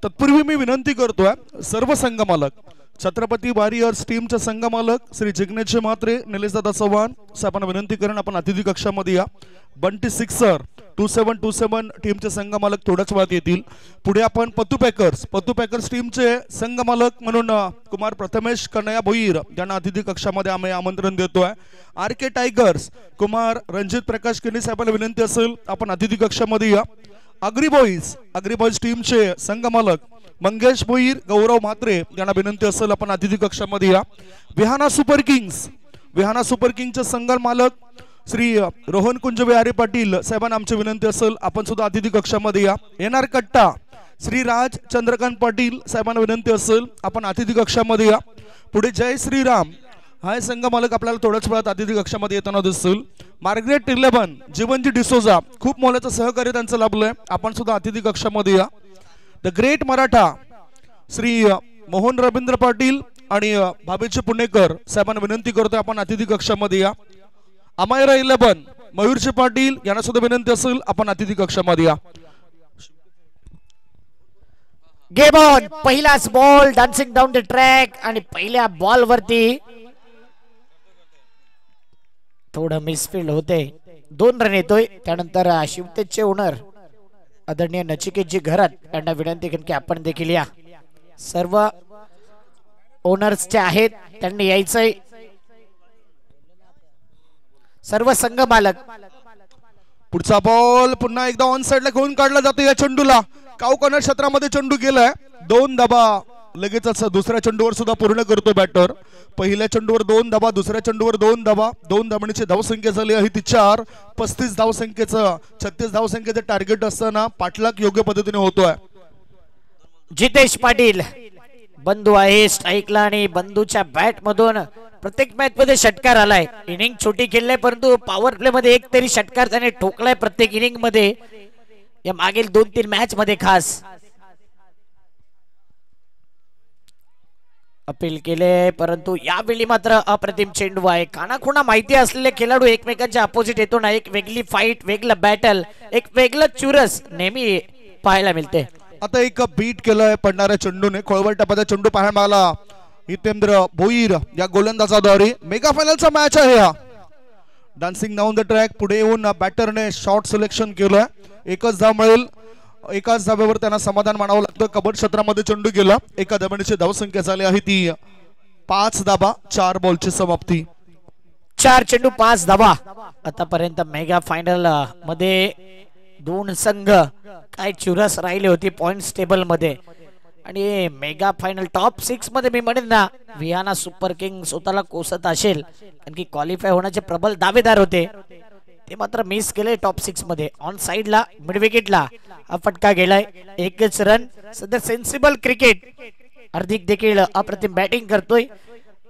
तत्पूर्वी मी विनंती करतोय सर्व संघ मालक, छत्रपती वॉरियर्स टीमचे संघ मालक श्री जिग्नेश म्हात्रे, निलेशदादा चव्हाण साहेबांना विनंती करून आपण अतिथी कक्षामध्ये या. बंटी सिक्सर 2727 टीमचे संघ मालक थोड्याच वेळात येतील. पुढे आपण पत्तू पॅकर्स टीमचे संघ मालक म्हणून कुमार प्रथमेश कन्हैया भोईर यांना अतिथी कक्षामध्ये आम्ही आमंत्रण देतोय. आर के टायगर्स कुमार रणजित प्रकाश केनी साहेबांना विनंती असेल आपण अतिथी कक्षामध्ये या. अग्री बॉईज टीमचे संघ मालक मंगेश भोईर, गौरव म्हात्रे यांना विनंती असेल आपण अतिथी कक्षामध्ये या. विहाना सुपर किंग्सचे संघ मालक श्री रोहन कुंज विहारी पाटील साहेबांना आमची विनंती असेल आपण सुद्धा अतिथी कक्षामध्ये या. एनआर कट्टा श्री राज चंद्रकांत पाटील साहेबांना विनंती असेल आपण अतिथी कक्षामध्ये या. पुढे जय श्रीराम हा संघ मालक आपल्याला थोड्याच वेळात अतिथी कक्षामध्ये येताना दिसतील. मार्गरेट 11 जीवनजी डिसोजा खूप मोलाचं सहकार्य त्यांचं लाभलंय आपण सुद्धा अतिथी कक्षामध्ये या. द ग्रेट मराठा श्री मोहन रवींद्र पाटील आणि भाभीचे पुणेकर साहेबांना विनंती करतोय आपण अतिथी कक्षामध्ये या. अमायरा 11 मयूरजी पाटील यांना सुद्धा विनंती असेल आपण अतिथी कक्षामध्ये या.
Game on. पहिलाच ball dancing down the track आणि पहिल्या बॉल वरती थोडं मिसफील्ड होते. 2 रन येतोय. त्यानंतर शिवतेजचे ओनर आदरणीय नचिकेतजी घरात यांना विनंती की आपण देखील या. सर्व ओनर्स जे आहेत त्यांनी यायचंय. सर्व संघ मालक.
पुढचा बॉल पुन्हा एकदा ऑन साइडला घेऊन काढला जातो. या चेंडूला काऊ कॉर्नर क्षेत्रामध्ये चेंडू गेलाय. 2 धाबा लगेचच दुसऱ्या चेंडूवर सुद्धा पूर्ण करतो बॅटर. पहिल्या चेंडूवर 2 धाबा, दुसऱ्या चेंडूवर 2 धाबा. 2 धाबांची धावसंख्या झाली आहे ती 4. 35 धावसंख्येचं 36 धावसंख्येचं टार्गेट असताना पाठलाग योग्य पद्धतीने होतोय.
जितेश पाटील बंधू आहे स्ट्राईकला आणि बंधूच्या बॅट मधून प्रत्येक मॅच मध्ये षटकार आलाय. इनिंग छोटी खेळलाय परंतु पॉवर प्ले मध्ये एक तरी षटकार त्याने ठोकलाय प्रत्येक इनिंग मध्ये या मागील 2-3 मॅच मध्ये खास. अपील केले परंतु यावेळी मात्र अप्रतिम चेंडू आहे. कानाखुणा माहिती असलेले खेळाडू एकमेकांच्या अपोजिट येतो ना, एक वेगळी फाईट, वेगळं बॅटल, एक वेगळं चुरस नेहमी पाहायला मिळते.
आता एक बीट केलंय पडणाऱ्या चेंडूने. खोळवळ टप्प्याचा चेंडू पाहायला मिळाला हितेंद्र भोईर या गोलंदाजाद्वारे. मेगा फायनलचा मॅच आहे हा. डान्सिंग डाऊन द ट्रॅक पुढे येऊन बॅटरने शॉट सिलेक्शन केलं. एकच धाव मिळेल. एकाच धाब्यावर त्यांना समाधान मानावं लागतं. कबड क्षेत्रामध्ये चेंडू गेला. एका धाब्याची धावसंख्या झाली आहे ती 5 धाबा 4 बॉलची समाप्ती.
4 चेंडू 5 धाबा. आतापर्यंत मेगा फायनल मध्ये 2 संघ काय चुरस राहिले होते पॉइंट्स टेबल मध्ये. आणि मेगा फायनल टॉप 6 मध्ये मी म्हणेन ना विहाना सुपर किंग स्वतःला कोसत असेल, कारण की क्वालिफाय होण्याचे प्रबल दावेदार होते. ते मात्र मिस केले टॉप 6 मध्ये. ऑन साइडला मिड विकेटला हा फटका गेलाय. एकच रन. सध्या सेन्सिबल क्रिकेट. हार्दिक देखील अप्रतिम बॅटिंग करतोय.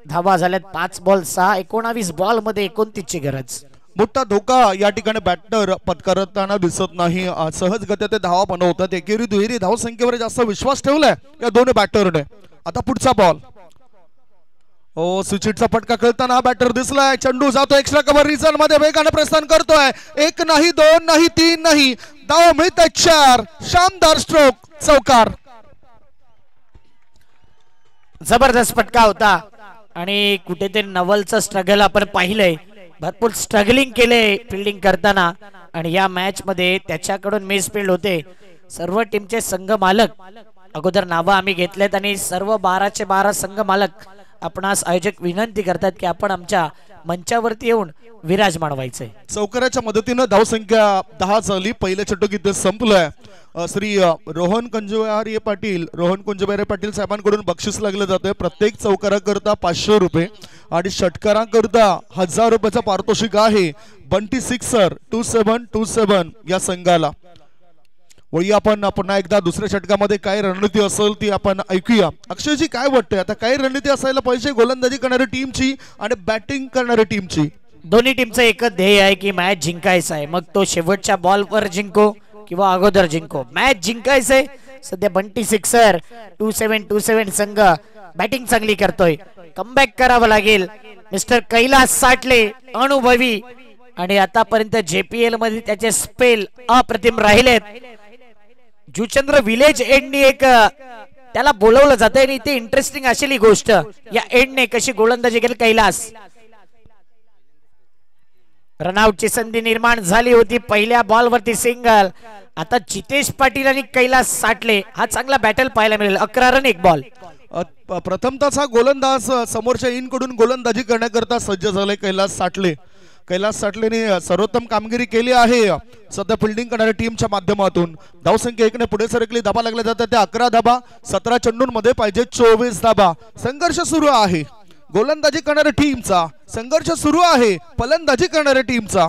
धावा झाल्यात 5 बॉल 6. 19 बॉल मध्ये 29 ची गरज.
मोठा धोका या ठिकाणी बॅटर पत्करताना दिसत नाही. सहज गती ते धावा बनवतात. एकेरी दुहेरी धावसंख्येवर जास्त विश्वास ठेवलाय या दोन बॅटरने. आता पुढचा बॉल. ओ स्विचिटचा फटका खेळताना हा बॅटर दिसलाय. चेंडू जातो एक्स्ट्रा कव्हर रिझन मध्ये. वेगाने प्रस्थान करतोय. 1 नाही 2 नाही 3 नाही. धाव मिळते 4. शानदार स्ट्रोक. चौकार.
जबरदस्त फटका होता. आणि कुठेतरी नवलचं स्ट्रगल आपण पाहिलंय. भरपूर स्ट्रगलिंग केले फिल्डिंग करताना. आणि या मॅच मध्ये त्याच्याकडून मिस फील्ड होते. सर्व टीमचे संघ मालक अगोदर नावं आम्ही घेतलेत आणि सर्व 12चे 12 संघ मालक आपणास आयोजक विनंती करतात की आपण आमच्या मंचावरती येऊन विराज मानवायचंय.
चौकाराच्या मदतीनं धावसंख्या 10 झाली. पहिलं चटक इथे संपलंय. श्री रोहन कुंजबिहारी पाटील साहेबांकडून बक्षीस लागलं जातंय. प्रत्येक चौकाराकरता 500 रुपये आणि षटकारांकरता 1000 रुपयाचा पारितोषिक आहे. बंटी सिक्सर 2727 या संघाला. वळी आपण पुन्हा एकदा दुसऱ्या षटकामध्ये काय रणनीती असेल ती आपण ऐकूया. अक्षयजी काय वाटतंय आता काय रणनीती असायला पाहिजे गोलंदाजी करणाऱ्या टीमची आणि बॅटिंग करणाऱ्या टीमची?
दोन्ही टीमचं एकच ध्येय आहे की मॅच जिंकायचं आहे. मग तो शेवटच्या बॉलवर जिंको किंवा अगोदर जिंको, मॅच जिंकायचंय. सध्या बंटी सिक्सर 2727 संघ बॅटिंग चांगली करतोय. कमबॅक करावं लागेल. मिस्टर कैलास साटले अनुभवी आणि आतापर्यंत JPL मध्ये त्याचे स्पेल अप्रतिम राहिलेत. जुचंद्र विलेज एंडनी एक त्याला बोलवलं जातंय आणि ते इंटरेस्टिंग असेल ही गोष्ट. या एंडने कशी गोलंदाजी केली कैलास. रनआउटची संधी निर्माण झाली होती. पहिल्या बॉलवरती सिंगल. आता जितेश पाटील आणि कैलास साटले हा चांगला बॅटल पाहायला मिळेल. 11 रन 1 बॉल.
प्रथमतःच हा गोलंदाज समोरच्या इनकडून गोलंदाजी करण्याकरता सज्ज झाले कैलास साटले. कैलास साटलेने सर्वोत्तम कामगिरी केली आहे सध्या फिल्डिंग करणाऱ्या टीमच्या माध्यमातून. धावसंख्या 1ने पुढे सरकली. धाबा लागल्या जातात त्या 11 धाबा. 17 चेंडूंमध्ये पाहिजे 24 धाबा. संघर्ष सुरू आहे गोलंदाजी करणाऱ्या टीमचा. संघर्ष सुरू आहे फलंदाजी करणाऱ्या टीमचा.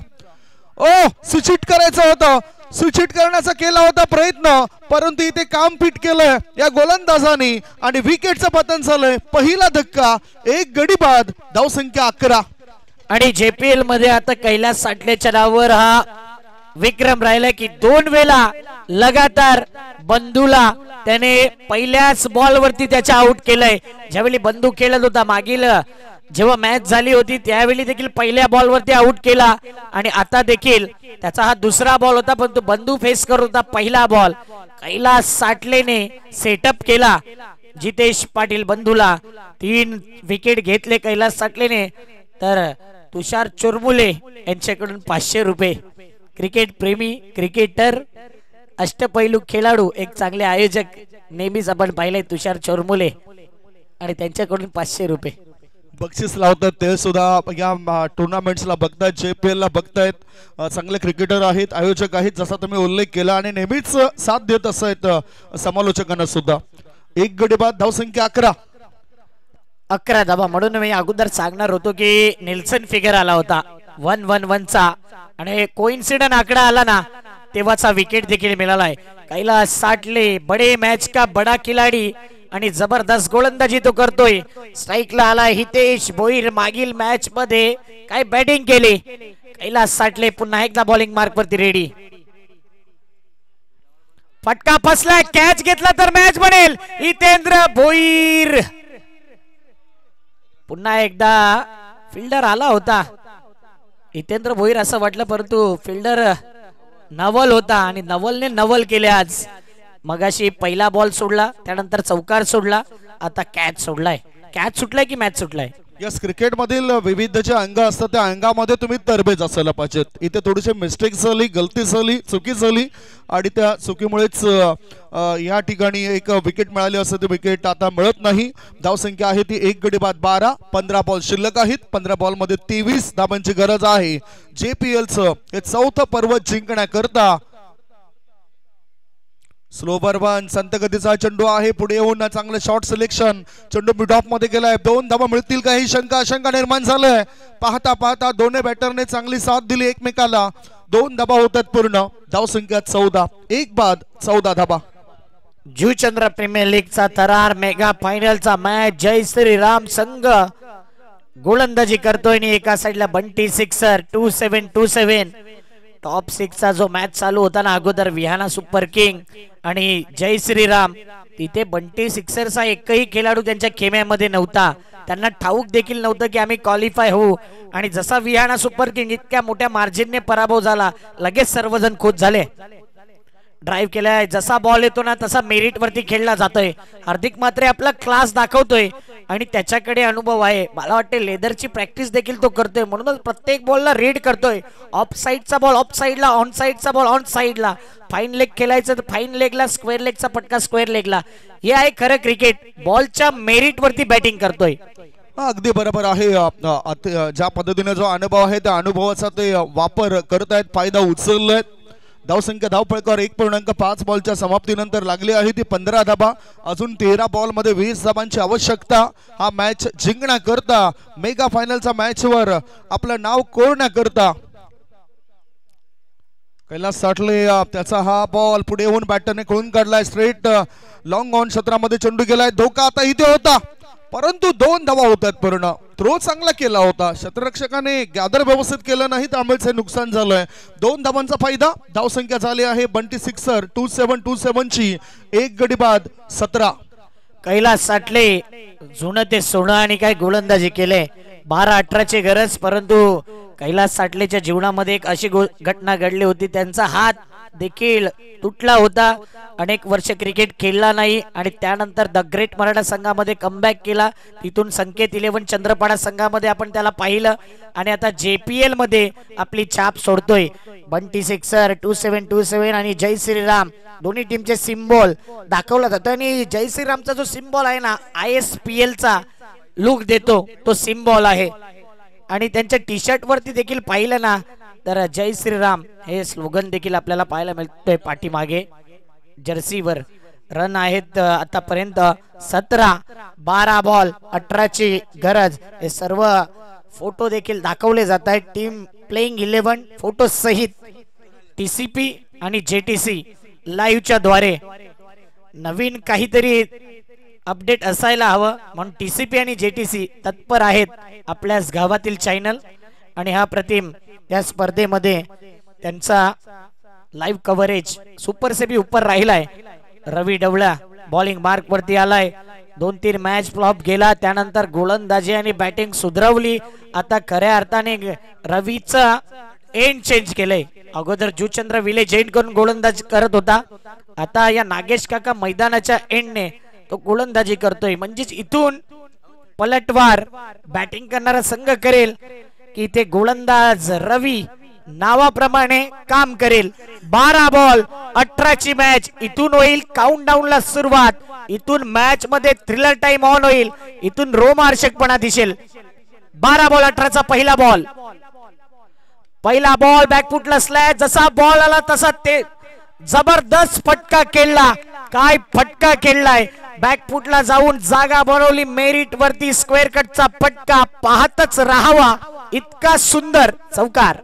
ओ स्विचिट करायचं होतं. स्विचिट करण्याचा केला होता प्रयत्न परंतु इथे काम फिट केलंय या गोलंदाजाने आणि विकेटचं पतन झालंय. पहिला धक्का. 1 गडी बाद. धावसंख्या 11.
आणि JPL मध्ये आता कैलास साटलेच्या नावावर हा विक्रम राहिला की 2 वेळा लगातार बंधूला त्याने पहिल्याच बॉल वरती त्याच्या आउट केलंय. ज्यावेळी बंधू खेळत होता मागील जेव्हा मॅच झाली होती त्यावेळी देखील पहिल्या बॉल वरती आउट केला आणि आता देखील त्याचा हा दुसरा बॉल होता पण तो बंधू फेस करत होता पहिला बॉल. कैलास साटलेने सेटअप केला जितेश पाटील बंधूला. 3 विकेट घेतले कैलास साटलेने. तर तुषार चोरमुले यांच्याकडून 500 रुपये. क्रिकेट प्रेमी क्रिकेटर अष्टपैलू खेळाडू एक चांगले आयोजक नेहमीच आपण पाहिले तुषार चोरमुले आणि त्यांच्याकडून 500 रुपये
बक्षीस लावतात. ते सुद्धा या टुर्नामेंट्सला बघतायत. JPL ला बघतायत. चांगले क्रिकेटर आहेत आयोजक आहेत जसा तुम्ही उल्लेख केला आणि नेहमीच साथ देत असत समालोचकांना सुद्धा. 1 गडी बाद. धावसंख्या 11.
11 धाबा. म्हणून मी अगोदर सांगणार होतो की नेल्सन फिगर आला होता 1-1-1 चा आणि कोइन्सिडंट आकडा आला ना तेव्हाचा विकेट देखील मिळालाय. कैलास साटले बडे मॅच का बडा खिलाडी आणि जबरदस्त गोलंदाजी तो करतोय. स्ट्राईकला आला हितेश भोईर. मागील मॅच मध्ये काय बॅटिंग केली. कैलास साटले पुन्हा एकदा बॉलिंग मार्क वरती रेडी. फटका फसला. कॅच घेतला तर मॅच बनेल. हितेंद्र भोईर. पुन्हा एकदा फिल्डर आला होता हितेंद्र भोईर असं वाटलं परंतु फिल्डर नवल होता आणि नवलने नवल केले. आज मगाशी पहिला बॉल सोडला, त्यानंतर चौकार सोडला, आता कॅच सोडलाय. कॅच सुटलाय की मॅच सुटलाय?
यस, क्रिकेट मधील विविध जे अंग असतात त्या अंगामध्ये तुम्ही तरबेज असायला पाहिजेत. इथे थोडीशी मिस्टेक झाली, गलती झाली, चुकी झाली आणि त्या चुकीमुळेच या ठिकाणी एक विकेट मिळाली असते. ती विकेट आता मिळत नाही. धावसंख्या आहे ती 1 गडी बाद 12. 15 बॉल शिल्लक आहेत. 15 बॉल मध्ये 23 धावांची गरज आहे. JPLचं हे 4थं पर्व जिंकण्याकरता. स्लो बर्बन संत गतीचा चेंडू आहे. पुढे येऊन चांगलं शॉट सिलेक्शन. चेंडू मिड ऑफ मध्ये गेलाय. 2 धावा मिळतील का ही शंका निर्माण झालंय. पाहता पाहता दोन्ही बॅटरने चांगली साथ दिली एकमेकाला. 2 धावा होतात पूर्ण. धावसंख्या 14. 1 बाद 14 धावा.
जुचंद्र प्रीमियर लीगचा थरार मेगा फायनलचा मॅच. जय श्रीराम संघ गोलंदाजी करतोय आणि एका साईडला बंटी सिक्सर 2727. टॉप 6 चा जो मॅच चालू होता ना अगोदर, विहाना सुपर किंग आणि जय श्रीराम, तिथे बंटी सिक्सरचा एकही खेळाडू त्यांच्या खेम्यामध्ये नव्हता. त्यांना ठाऊक देखील नव्हतं की आम्ही क्वालिफाय होऊ. आणि जसा विहाना सुपर किंग इतक्या मोठ्या मार्जिनने पराभव झाला, लगेच सर्वजण खुश झाले. ड्राईव्ह केलाय, जसा बॉल येतो ना तसा मेरिट वरती खेळला जातोय. हार्दिक मात्रे आपला क्लास दाखवतोय आणि त्याच्याकडे अनुभव आहे. मला वाटते लेदरची प्रॅक्टिस देखील तो करतोय, म्हणूनच प्रत्येक बॉलला रीड करतोय. ऑफ साईडचा बॉल ऑफ साईडला, ऑन साईडचा बॉल ऑन साईडला, फाईन लेग खेळायचं तर फाईन लेगला, स्क्वेअर लेगचा पटका स्क्वेअर लेगला. हे आहे खरं क्रिकेट. बॉलच्या मेरिट वरती बॅटिंग करतोय.
अगदी बरोबर आहे. ज्या पद्धतीने जो अनुभव आहे त्या अनुभवाचा ते वापर करतायत, फायदा उचललाय. धावसंख्या धावफळकावर 1.5 बॉलच्या समाप्तीनंतर लागली आहे ती 15 धाबा. अजून 13 बॉल मध्ये 20 धाबांची आवश्यकता. हा मॅच जिंकण्याकरता, मेगा फायनलच्या मॅचवर आपलं नाव कोरण्याकरता. कैलास साठले त्याचा हा बॉल पुढे येऊन बॅटरने खेळून काढलाय. स्ट्रेट लॉंग ऑन क्षेत्रामध्ये चेंडू गेलाय. धोका आता इथे होता, परंतु 2 धावा होतात पूर्ण. थ्रो चांगला केला होता, क्षेत्ररक्षकाने गॅदर व्यवस्थित केलं नाही, त्यामुळे नुकसान झालंय. 2 धावांचा फायदा. धावसंख्या झाली आहे बंटी सिक्सर 2727 ची. 1 गडी बाद 17.
कैलास साठले जुनं ते सोनं आणि काय गोलंदाजी केले. 12-18 ची गरज, परंतु कैलास साठलेच्या जीवनामध्ये एक अशी घटना घडली होती. त्यांचा हात देखील तुटला होता. अनेक वर्ष क्रिकेट खेळला नाही आणि त्यानंतर द ग्रेट मराठा संघामध्ये कमबॅक केला. तिथून संकेत 11 चंद्रपाडा संघामध्ये आपण त्याला पाहिलं आणि आता JPL मध्ये आपली छाप सोडतोय. बंटी सिक्सर 2727 आणि जय श्रीराम दोन्ही टीमचे सिम्बॉल दाखवला जातो. आणि जय श्रीरामचा जो सिम्बॉल आहे ना, ISPL चा लुक देतो तो सिम्बॉल आहे. आणि त्यांच्या टी शर्ट वरती देखील पाहिलं ना तर जय श्रीराम हे स्लोगन देखील आपल्याला पाहायला मिळतोय पाठीमागे जर्सीवर. रन आहेत आतापर्यंत 17. 12 बॉल 18 ची गरज. हे सर्व फोटो देखील दाखवले जात आहेत. टीम प्लेइंग 11 फोटो सहित TCP आणि JTC लाईव्हच्या द्वारे. नवीन काहीतरी अपडेट असायला हवं म्हणून TCP आणि JTC तत्पर आहेत आपल्याच गावातील चॅनल. आणि हा प्रतिम या स्पर्धेमध्ये त्यांचा लाईव्ह कव्हरेज सुपर से भी ऊपर राहिलाय. रवी डवळा बॉलिंग मार्क वरती आलाय. 2-3 मॅच फ्लॉप गेला, त्यानंतर गोलंदाजी आणि बॅटिंग सुधरवली. आता खऱ्या अर्थाने रवीचा एंड चेंज केलंय. अगोदर जुचंद्र विले जैन करून गोलंदाजी करत होता, आता या नागेश काका मैदानाच्या एंडने तो गोलंदाजी करतोय. म्हणजेच इथून पलटवार बॅटिंग करणारा संघ करेल की ते गोलंदाज रवी नावाप्रमाणे काम करेल. 12 बॉल 18 ची मॅच. इथून होईल काउंटडाऊन ला सुरुवात. इथून मॅच मध्ये थ्रिलर टाइम ऑन होईल. इथून रोमांचकपणा दिसेल. 12 बॉल 18 चा पहिला बॉल. पहिला बॉल बॅकफुटला स्लॅश. जसा बॉल आला तसा ते जबरदस्त फटका खेळला. काय फटका खेळलाय. बॅकफुटला जाऊन जागा बनवली. मेरिट वरती स्क्वेअर कटचा फटका. पाहतच राहावा इतका सुंदर चौकार.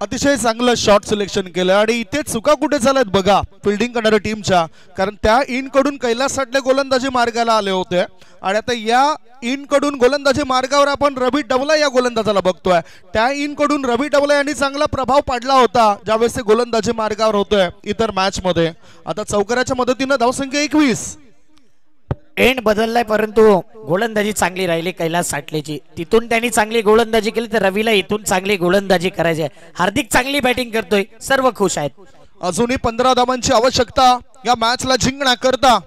अतिशय चांगलं शॉट सिलेक्शन केलं. आणि इथे चुका कुठे झाल्यात बघा फिल्डिंग करणाऱ्या टीमच्या. कारण त्या इन कडून कैलास साठले गोलंदाजी मार्गाला आले होते आणि आता या इन कडून गोलंदाजी मार्गावर आपण रवी डवला या गोलंदाजाला बघतोय. त्या इन कडून रवी डवला यांनी चांगला प्रभाव पाडला होता ज्यावेळेस ते गोलंदाजी मार्गावर होतोय इतर मॅच मध्ये. आता चौकाराच्या मदतीने धावसंख्या 21.
एंड बदललाय, परंतु गोलंदाजी चांगली राहिली कैलास साठलेची. तिथून त्यांनी चांगली गोलंदाजी केली तर रवीला इथून चांगली गोलंदाजी करायची आहे. हार्दिक चांगली बॅटिंग करतोय, सर्व खुश आहेत.
अजूनही 15 धावांची आवश्यकता. या मॅचला जिंकण्याकरता.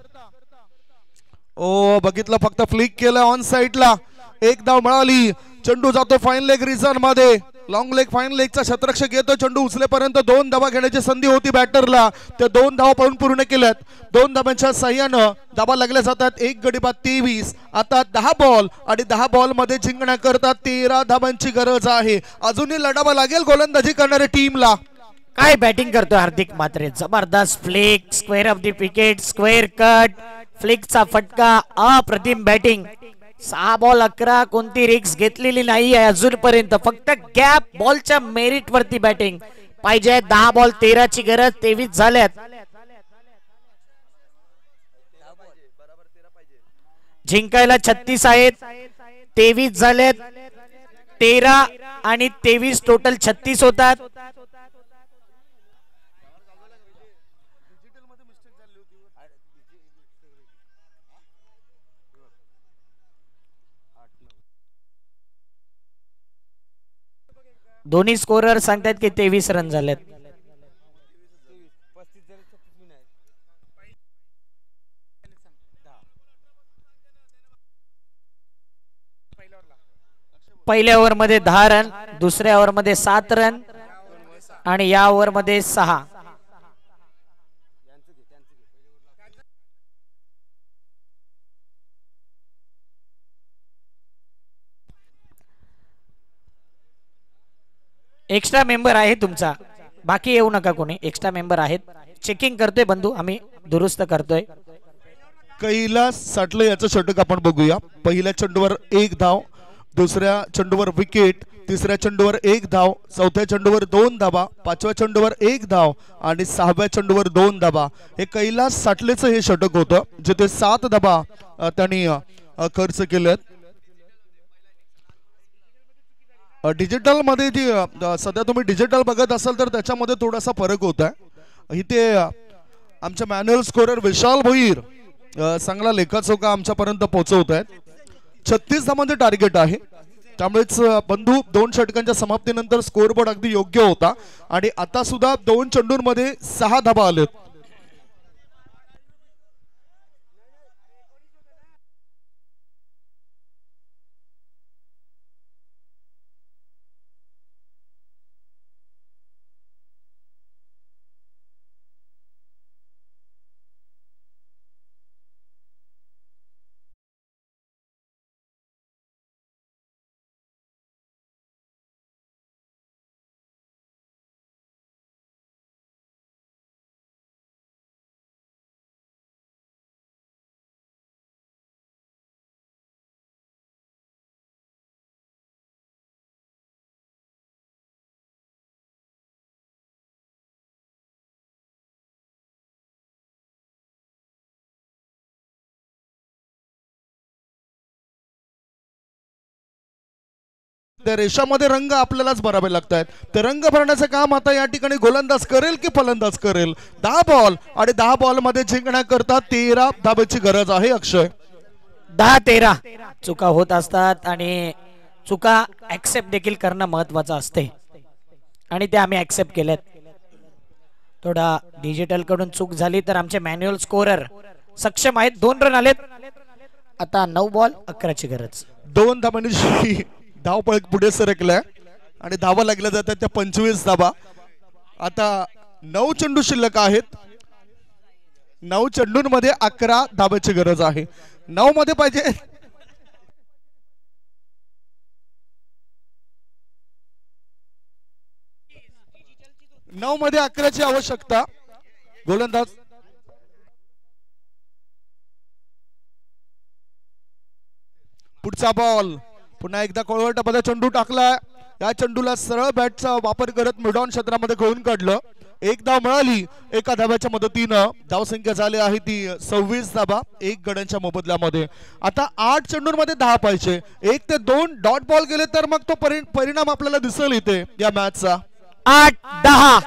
ओ बघितलं फक्त फ्लिक केलं ऑन साइडला, एक धाव मिळाली. चेंडू जातो फाईन लेग रिझन मध्ये, लॉंग लेग फाईन लेगचा शतरक्षक येतो, चेंडू उचलेपर्यंत 2 धावा घेण्याची संधी होती बॅटरला, त्या 2 धावा पण पूर्ण केल्यात. 2 धावांच्या साह्यानं धावा लागल्या जातात. 1 गडी बाद 23. आता 10 बॉल आणि 10 बॉल मध्ये जिंकण्याकरता 13 धावांची गरज आहे. अजूनही लढावा लागेल गोलंदाजी करणाऱ्या टीमला.
काय बॅटिंग करतोय हार्दिक म्हात्रे, जबरदस्त flick, square off the wicket, square cut, फ्लिकचा फटका, अप्रतिम बॅटिंग. 6 बॉल 11, कोणती रिक्स घेतलेली नाही आहे अजूनपर्यंत, फक्त गॅप बॉलच्या मेरिट वरती बॅटिंग पाहिजे. 10 बॉल 13 ची गरज, 23 झाल्यात. जिंकायला 36 आहेत, 23 झालेत. 13 आणि 23 टोटल 36 होतात. दोन्ही स्कोरर सांगतात की 23 रन झालेत. पहिल्या ओव्हर मध्ये 10 रन, दुसऱ्या ओव्हर मध्ये 7 रन आणि या ओव्हर मध्ये 6. एक्स्ट्रा मेंबर आहे तुमचा, बाकी येऊ नका कोणी. एक्स्ट्रा मेंबर आहेत, चेकिंग करतोय बंधू, आम्ही दुरुस्त करतोय.
कैलास साटले याचं षटक आपण बघूया. पहिल्या चेंडूवर 1 धाव, दुसऱ्या चेंडूवर विकेट, तिसऱ्या चेंडूवर 1 धाव, चौथ्या चेंडूवर 2 धावा, 5व्या चेंडूवर 1 धाव आणि 6व्या चेंडूवर 2 धावा. हे कैलास साटलेचं हे षटक होतं, जिथे 7 धावा त्यांनी खर्च केलेत. डिजिटल मध्ये जी सध्या तुम्ही डिजिटल बघत असाल तर त्याच्यामध्ये थोडासा फरक होत आहे. इथे आमचे मॅन्युअल स्कोरर विशाल भोईर चांगला लेखाचोखा आमच्यापर्यंत पोहोचवत आहेत. 36 धावांचे टार्गेट आहे, त्यामुळेच बंधू 2 षटकांच्या समाप्तीनंतर स्कोरबोर्ड अगदी योग्य होता आणि आता सुद्धा 2 चेंडूंमध्ये 6 धावा आलेत. त्या रेषामध्ये रंग आपल्यालाच भरावे लागतात. ते रंग भरण्याचं काम आता या ठिकाणी गोलंदाज करेल की फलंदाज करेल. 10 बॉल आणि 10 बॉल मध्ये जिंकण्याकरता 13 धावेची गरज आहे. अक्षय,
10-13 चुका होत असतात आणि चुका ऍक्सेप्ट देखील करणं महत्वाचं असते आणि ते आम्ही ऍक्सेप्ट केलेत. थोडा डिजिटल कडून चूक झाली तर आमचे मॅन्युअल स्कोरर सक्षम आहेत. 2 रन आलेत. आता 9 बॉल 11 ची गरज.
2 धावांची धावपळ पुढे सरकलाय आणि धावा लागल्या जातात त्या 25 धावा. आता 9 चेंडू शिल्लक आहेत. 9 चेंडूंमध्ये 11 धावेची गरज आहे. 9 मध्ये पाहिजे 9 मध्ये 11 ची आवश्यकता. गोलंदाज पुढचा बॉल, पुन्हा एकदा कोळवटामध्ये चेंडू टाकला. या चेंडूला सरळ बॅटचा वापर करत मिडॉन क्षेत्रामध्ये खेळून काढलं. 1 धाव मिळाली. एका धाव्याच्या मदतीनं धावसंख्या झाली आहे ती 26 धावा 1 गड्यांच्या मोबदल्यामध्ये. आता 8 चेंडूंमध्ये 10 पाहिजे. 1 ते 2 डॉट बॉल गेले तर मग तो परिणाम आपल्याला दिसेल इथे या मॅचचा.
8-10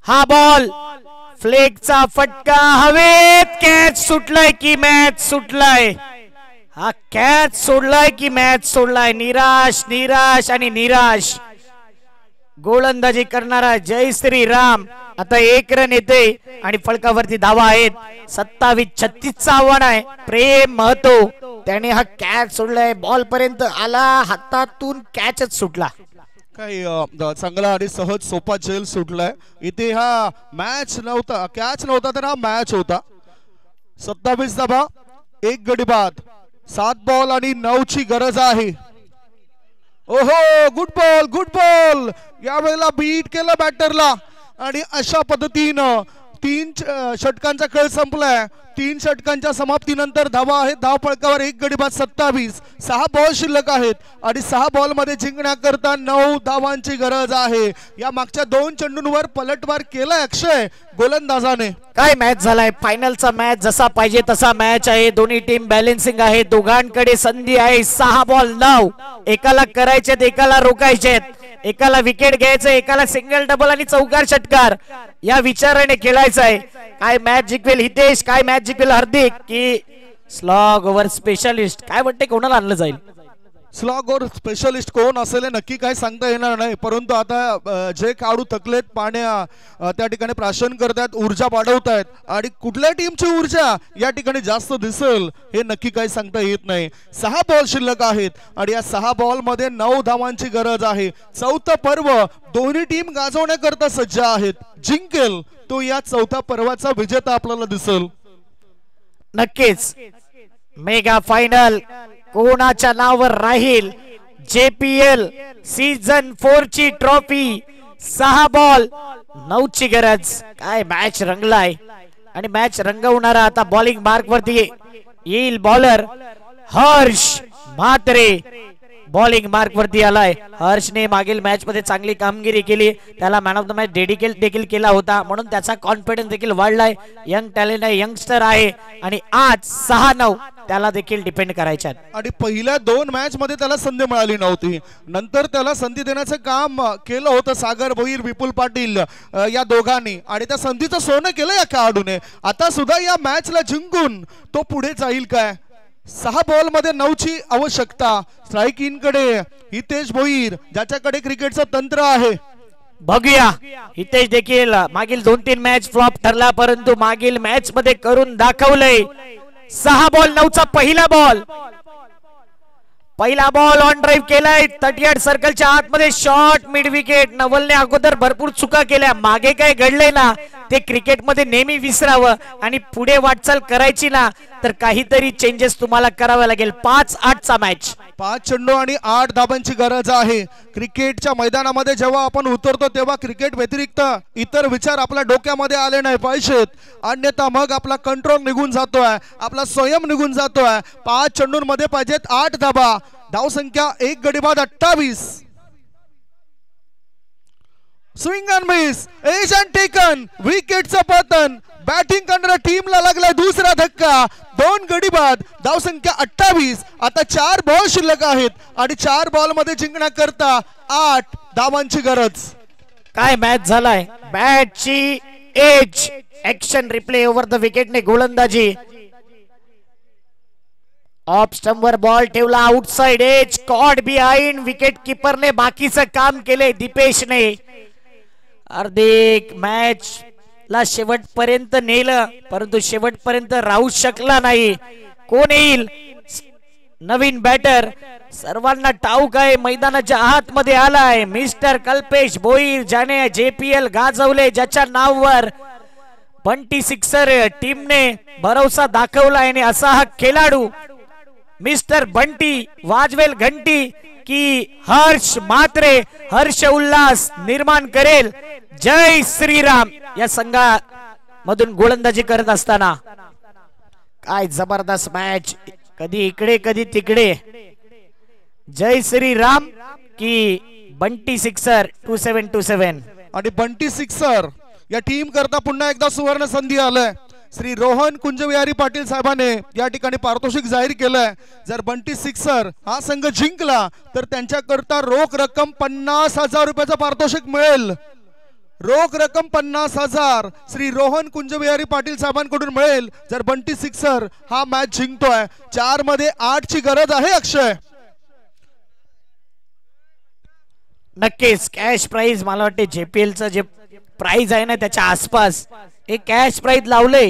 हा बॉल, फ्लेगचा फटका, हवेत कॅच सुटलाय की मॅच सुटलाय. हा कॅच सोडलाय की मॅच सोडलाय. निराश निराश आणि निराश. गोलंदाजी करणारा जय श्रीराम आता 1 रन येते आणि फलकावरती धावा आहेत. 27-36 आव्हान आहे. प्रेम महतो त्याने हा कॅच सोडलाय. बॉल पर्यंत आला, हातातून कॅचच सुटला.
काही चांगला आणि सहज सोपा झेल सुटलाय. इथे हा मॅच नव्हता, कॅच नव्हता तर हा मॅच होता. 27 धावा, 1 गडी बाद, 7 बॉल आणि 9 ची गरज आहे. ओहो, गुड बॉल, गुड बॉल. यावेळेला बीट केलं बॅटरला आणि अशा पद्धतीनं 3 षटकांचा खेळ संपलाय. 3 षटकांच्या समाप्तीनंतर धावा आहेत. धाव फलकावर 1 गडी बाद 27. 6 बॉल शिल्लक आहेत आणि 6 बॉल मध्ये जिंकण्याकरता 9 धावांची गरज आहे. या मागच्या 2 चेंडूंवर पलटवार केलाय अक्षय गोलंदाजाने.
काय मॅच झालाय. फायनलचा मॅच जसा पाहिजे तसा मॅच आहे. दोन्ही टीम बॅलन्सिंग आहे. दोघांकडे संधी आहे. 6 बॉल 9. एकाला करायचेत, एकाला रोखायचेत. एकाला विकेट घ्यायचं, एकाला सिंगल डबल आणि चौकार षटकार या विचाराने खेळायचं आहे. काय मॅच जिंकवेल हितेश, काय मॅच जिंकवेल हार्दिक की स्लॉग ओव्हर स्पेशलिस्ट? काय वाटते कोणाला आणलं जाईल?
स्लॉग ओव्हर स्पेशलिस्ट कोण असेल नक्की काय सांगता येणार नाही. परंतु आता जे खेळाडू थकलेत, पाण्या त्या ठिकाणी प्राशन करतात, ऊर्जा वाढवतायत आणि कुठल्या टीमची ऊर्जा या ठिकाणी जास्त दिसेल हे नक्की काही सांगता येत नाही. 6 बॉल शिल्लक आहेत आणि या 6 बॉल मध्ये 9 धावांची गरज आहे. 4थं पर्व दोन्ही टीम गाजवण्याकरता सज्ज आहेत. जिंकेल तो या 4थ्या पर्वाचा विजेता आपल्याला दिसेल.
नक्कीच मेगा फायनल कोणाच्या नावावर राहील? JPL सीझन 4 ची ट्रॉफी. 6 बॉल 9 ची गरज. काय मॅच रंगलाय आणि मॅच रंगवणारा आता बॉलिंग मार्क वरती येईल bowler Harsh Mhatre. Bowling mark वरती आलाय. हर्षने मागील मॅच मध्ये चांगली कामगिरी केली. त्याला man of the match dedicate देखील केला होता, म्हणून त्याचा कॉन्फिडन्स देखील वाढलाय. यंग टॅलेंट आहे, यंगस्टर आहे आणि आज 6-9 त्याला देखील डिपेंड करायच्यात.
आणि पहिल्या 2 मॅच मध्ये त्याला संधी मिळाली नव्हती. नंतर त्याला संधी देण्याचं काम केलं होतं सागर भोईर, विपुल पाटील या दोघांनी आणि त्या संधीचं सोनं केलं या खेळाडूने. आता सुद्धा या मॅचला जिंकून तो पुढे जाईल काय? 6 बॉल मध्ये 9 ची आवश्यकता. स्ट्राईक इन कडे हितेश भोईर, ज्याच्याकडे क्रिकेटचं तंत्र आहे.
बघूया हितेश देखील मागील 2-3 मॅच फ्लॉप ठरला, परंतु मागील मॅच मध्ये करून दाखवलंय. 6 बॉल 9 चा पहिला बॉल ऑन ड्राईव्ह केलाय. 38 सर्कलच्या आतमध्ये शॉट मिड विकेट. नवलने अगोदर भरपूर चुका केल्या. मागे काय घडले ना ते क्रिकेटमध्ये नेहमी विसरावं आणि पुढे वाटचाल करायची ना तर काहीतरी चेंजेस तुम्हाला करावे लागेल. 5-8 चा मॅच.
5 चेंडू आणि 8 धाबांची गरज आहे. क्रिकेटच्या मैदानामध्ये जेव्हा आपण उतरतो तेव्हा क्रिकेट व्यतिरिक्त इतर विचार आपल्या डोक्यामध्ये आले नाही पाहिजेत, अन्यथा मग आपला कंट्रोल निघून जातोय, आपला स्वयं निघून जातोय. 5 चेंडूंमध्ये पाहिजेत 8 धाबा. धावसंख्या 1 गडी बाद 28. Swing and miss, edge and taken, विकेटचं पतन. बॅटिंग करणाऱ्या टीमला लागलाय दुसरा धक्का. 2 गडी बाद, धावसंख्या 28. आता 4 बॉल शिल्लक आहेत आणि 4 बॉल मध्ये जिंकण्याकरता 8 धावांची गरज.
काय मॅच झालाय. बॅटची edge, action replay over the विकेटने गोलंदाजी. ऑफ स्टंपवर बॉल ठेवला, outside edge, caught behind. Wicket किपरने बाकीचं काम केले दीपेशने. हार्दिक मॅच ला शेवटपर्यंत नेलं, परंतु शेवटपर्यंत राहू शकला नाही. कोण येईल? नवीन बॅटर. सर्वांना ठाऊक आहे मैदानाच्या आतमध्ये आलाय मिस्टर कल्पेश भोईर, ज्याने JPL गाजवले, ज्याच्या नावावर बंटी सिक्सर टीमने भरोसा दाखवलाय आणि असा हा खेळाडू मिस्टर बंटी वाजवेल घंटी की हर्ष म्हात्रे हर्ष उल्हास निर्माण करेल. जय श्रीराम या संघामधून गोलंदाजी करत असताना काय जबरदस्त मॅच. कधी इकडे कधी तिकडे. जय श्रीराम की बंटी सिक्सर 2727.
आणि बंटी सिक्सर या टीम करता पुन्हा एकदा सुवर्ण संधी आलाय. श्री रोहन कुंजविहारी पाटील साहेबांनी या ठिकाणी पारितोषिक जाहीर केलंय. जर बंटी सिक्सर हा संघ जिंकला तर त्यांच्याकरता रोख रक्कम 50,000 रुपयाचं पारितोषिक मिळेल. रोख रक्कम 50,000 श्री रोहन कुंजविहारी पाटील साहेबांकडून मिळेल जर बंटी सिक्सर हा मॅच जिंकतोय. 4 मध्ये 8 ची गरज आहे अक्षय.
नक्कीच कॅश प्राइज मला वाटते JPL चं जे प्राइज आहे ना त्याच्या आसपास एक कॅश प्राइज लावले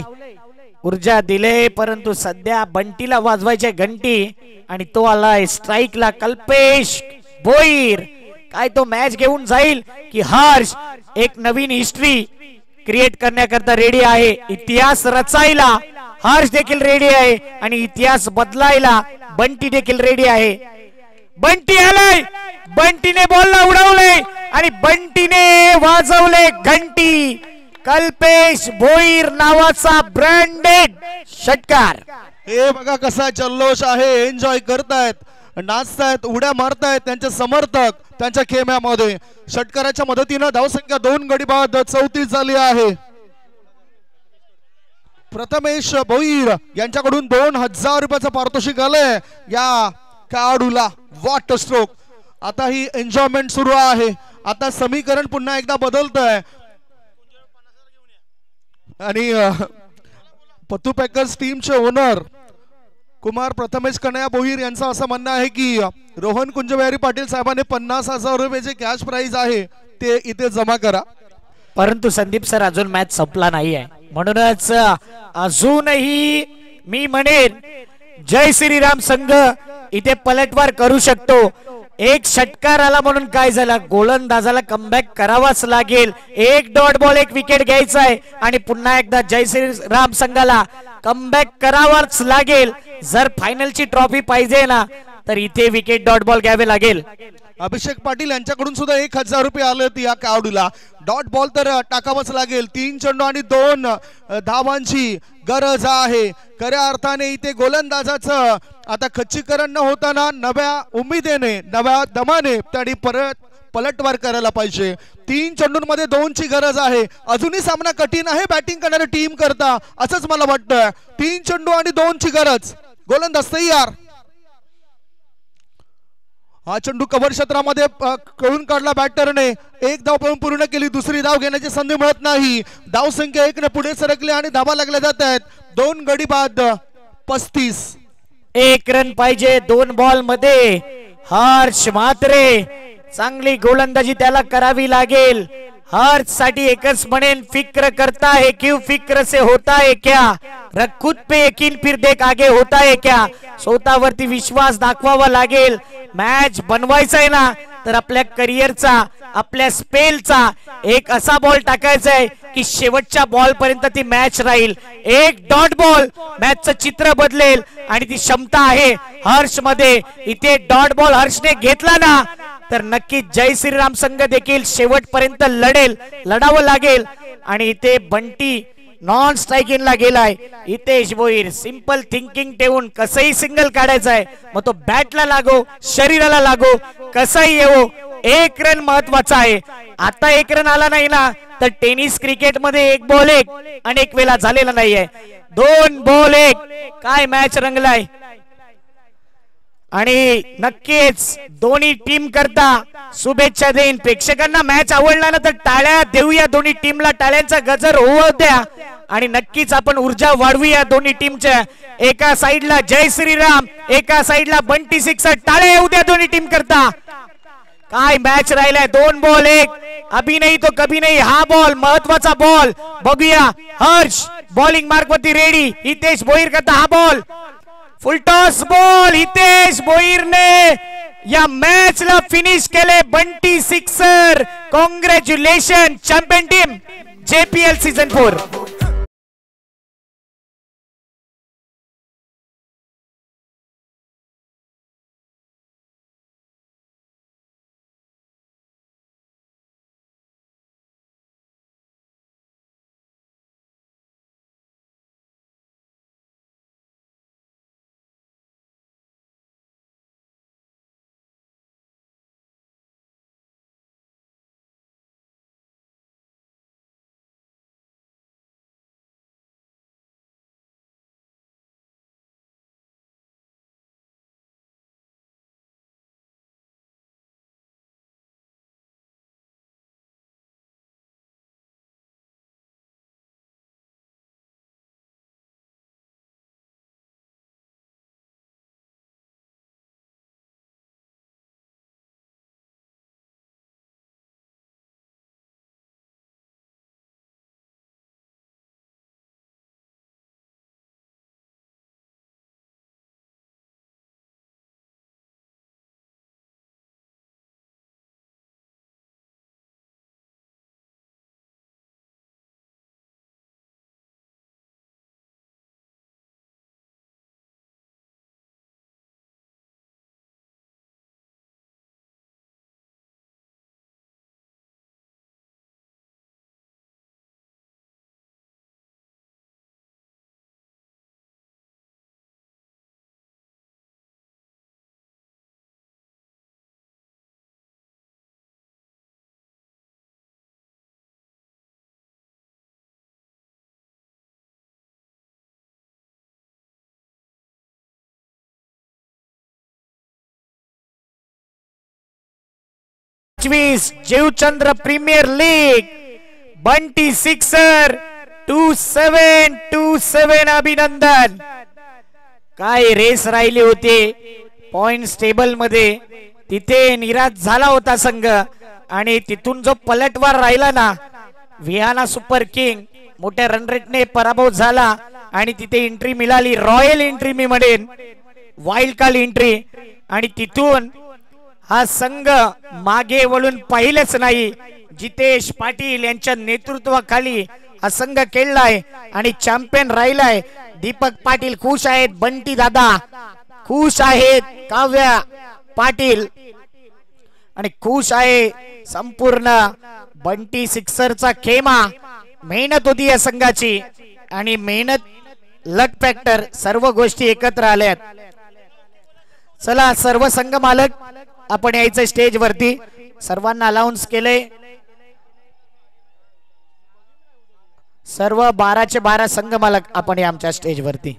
ऊर्जा दिले, परंतु सध्या बंटीला वाजवायचे घंटी आणि तो आलाय स्ट्राईकला. कल्पेश भोईर काय तो मॅच घेऊन जाईल की हर्ष एक नवीन हिस्ट्री क्रिएट करण्याकरता रेडी आहे. इतिहास रचायला हर्ष देखील रेडी आहे आणि इतिहास बदलायला बंटी देखील रेडी आहे. बंटी आलाय, बंटीने बॉलला उडवले आणि बंटीने वाजवले घंटी. कल्पेश भोईर नावाचा ब्रँडेड षटकार.
हे बघा कसा जल्लोष आहे, एन्जॉय करतायत, नाचतायत, उड्या मारतायत त्यांचे समर्थक त्यांच्या खेम्यामध्ये. षटकाराच्या मदतीनं धावसंख्या 2 गडी बाद 34 झाली आहे. प्रथमेश भोईर यांच्याकडून 2000 रुपयाचं पारितोषिक आलंय या खेळाडूला. What stroke. आता ही एन्जॉयमेंट सुरू आहे. आता समीकरण पुन्हा एकदा बदलतंय आणि पत्तू पॅकर्स टीमचे ओनर कुमार प्रथमेश कन्हैया भोईर यांचं असं म्हणणं आहे की रोहन कुंजबिहारी पाटील साहेबांनी 50,000 रुपयाचे कॅश प्राइज आहे ते इथे जमा करा.
परंतु संदीप सर अजून मॅच संपला नाही आहे, म्हणूनच अजूनही मी म्हणेन जय श्रीराम संघ इथे पलटवार करू शकतो. एक षटकार आला म्हणून काय झाला, गोलंदाजाला कमबॅक करावाच लागेल. एक डॉट बॉल एक विकेट घ्यायचा आहे आणि पुन्हा एकदा जय श्रीराम संघाला कमबॅक करावाच लागेल. जर फायनलची ट्रॉफी पाहिजे ना तर इथे विकेट डॉट बॉल घ्यावे लागेल.
अभिषेक पाटील यांच्याकडून सुद्धा 1000 रुपये आले होते या खेळाडूला. डॉट बॉल तर टाकावाच लागेल. 3 चेंडू आणि 2 धावांची गरज आहे. खऱ्या अर्थाने इथे गोलंदाजाचं आता खच्चीकरण न होताना नव्या उमेदीने नव्या दमाने त्यांनी परत पलटवार करायला पाहिजे. 3 चेंडूंमध्ये 2 ची गरज आहे. अजूनही सामना कठीण आहे बॅटिंग करणाऱ्या टीम करता असंच मला वाटतं. 3 चेंडू आणि 2 ची गरज. गोलंदाज तयार. हा चेंडू कव्हर क्षेत्रामध्ये कळून काढला बॅटरने. एक धाव पळून पूर्ण केली. दुसरी धाव घेण्याची संधी मिळत नाही. धाव संख्या 1 ने पुढे सरकली आणि धावा लागल्या जात आहेत. 2 गडी बाद 35.
1 रन पाहिजे 2 बॉल मध्ये. हर्ष म्हात्रे चांगली गोलंदाजी त्याला करावी लागेल. हर्ष साठी एकच म्हणेन, फिक्र करता है क्यों, फिक्र से होता है क्या, रख खुद पे यकीन फिर देख आगे होता है क्या. स्वतःवरती विश्वास दाखवावा लागेल. मॅच बनवायचा आहे ना तर आपल्या करिअरचा आपल्या स्पेलचा एक असा बॉल टाकायचा आहे की शेवटच्या बॉल पर्यंत ती मॅच राहील. एक डॉट बॉल मॅचचं चित्र बदलेल आणि ती क्षमता आहे हर्ष मध्ये. इथे डॉट बॉल हर्षने घेतला ना तर नक्की जय श्रीराम संघ देखील शेवटपर्यंत लढावं लागेल. आणि इथे बंटी नॉन स्ट्राइकिंग ला गेलाय. हितेश भोईर सिंपल थिंकिंग ठेवून कसंही सिंगल काढायचा आहे. मग तो बॅटला लागो शरीराला लागो कसंही येवो. 1 रन महत्वाचा आहे. आता 1 रन आला नाही ना तर टेनिस क्रिकेट मध्ये 1 बॉल 1 अनेक वेळा झालेला नाहीये. 2 बॉल 1 काय मॅच रंगलाय. आणि नक्कीच दोन्ही टीम करता शुभेच्छा देईन. प्रेक्षकांना मॅच आवडला ना तर टाळ्या देऊया. दोन्ही टीमला टाळ्यांचा गजर होऊ द्या आणि नक्कीच आपण ऊर्जा वाढवूया दोन्ही टीमच्या. एका साइडला जय श्रीराम, एका साइडला बंटी सिक्सर. टाळ्या येऊ द्या दोन्ही टीम करता. काय मॅच राहिलाय. 2 बॉल 1. अभी नहीं तो कभी नहीं. हा बॉल महत्वाचा बॉल. बघूया हर्ष बॉलिंग मार्क वरती रेडी. हितेश भोईर करता हा ball. Full toss ball. Hitesh Bhoir ने या मॅच ला फिनिश केले. Bunty sixer. Congratulation champion team JPL season 4. 25 Jeevchandra premier league Bunty sixer 2727 अभिनंदन. काय रेस राहिली होती पॉइंट टेबल मध्ये, तिथे निराश झाला होता संघ आणि तिथून जो पलटवार राहिला ना, विहाना सुपर किंग मोठ्या रन रेटने पराभव झाला आणि तिथे एंट्री मिळाली, रॉयल एंट्री मी म्हणेन, वाईल्ड कार्ड एंट्री, आणि तिथून हा संघ मागे वळून पाहिलेच नाही. जितेश पाटील यांच्या नेतृत्वाखाली हा संघ खेळलाय आणि चॅम्पियन राहिलाय. दीपक पाटील खुश आहेत, बंटी दादा खुश आहेत, काव्या पाटील आणि खुश आहे संपूर्ण बंटी सिक्सरचा खेमा. मेहनत होती या संघाची आणि मेहनत, लक फॅक्टर, सर्व गोष्टी एकत्र आल्यात. चला सर्व संघ मालक आपण यायचं स्टेज वरती, सर्वांना अलाउन्स केले. सर्व 12चे 12 संघ मालक आपण या आमच्या स्टेज वरती.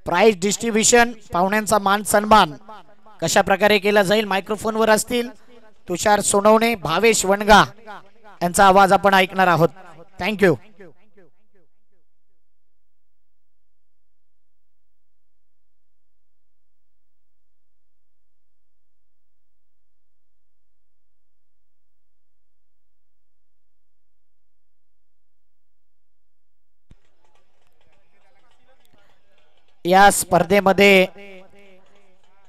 प्राइज डिस्ट्रीब्युशन, पाहुण्यांचा मान सन्मान कशा प्रकारे केला जाईल, मायक्रोफोन वर असतील तुषार सोनवणे, भावेश वणगा यांचा आवाज आपण ऐकणार आहोत. थँक्यू. या स्पर्धेमध्ये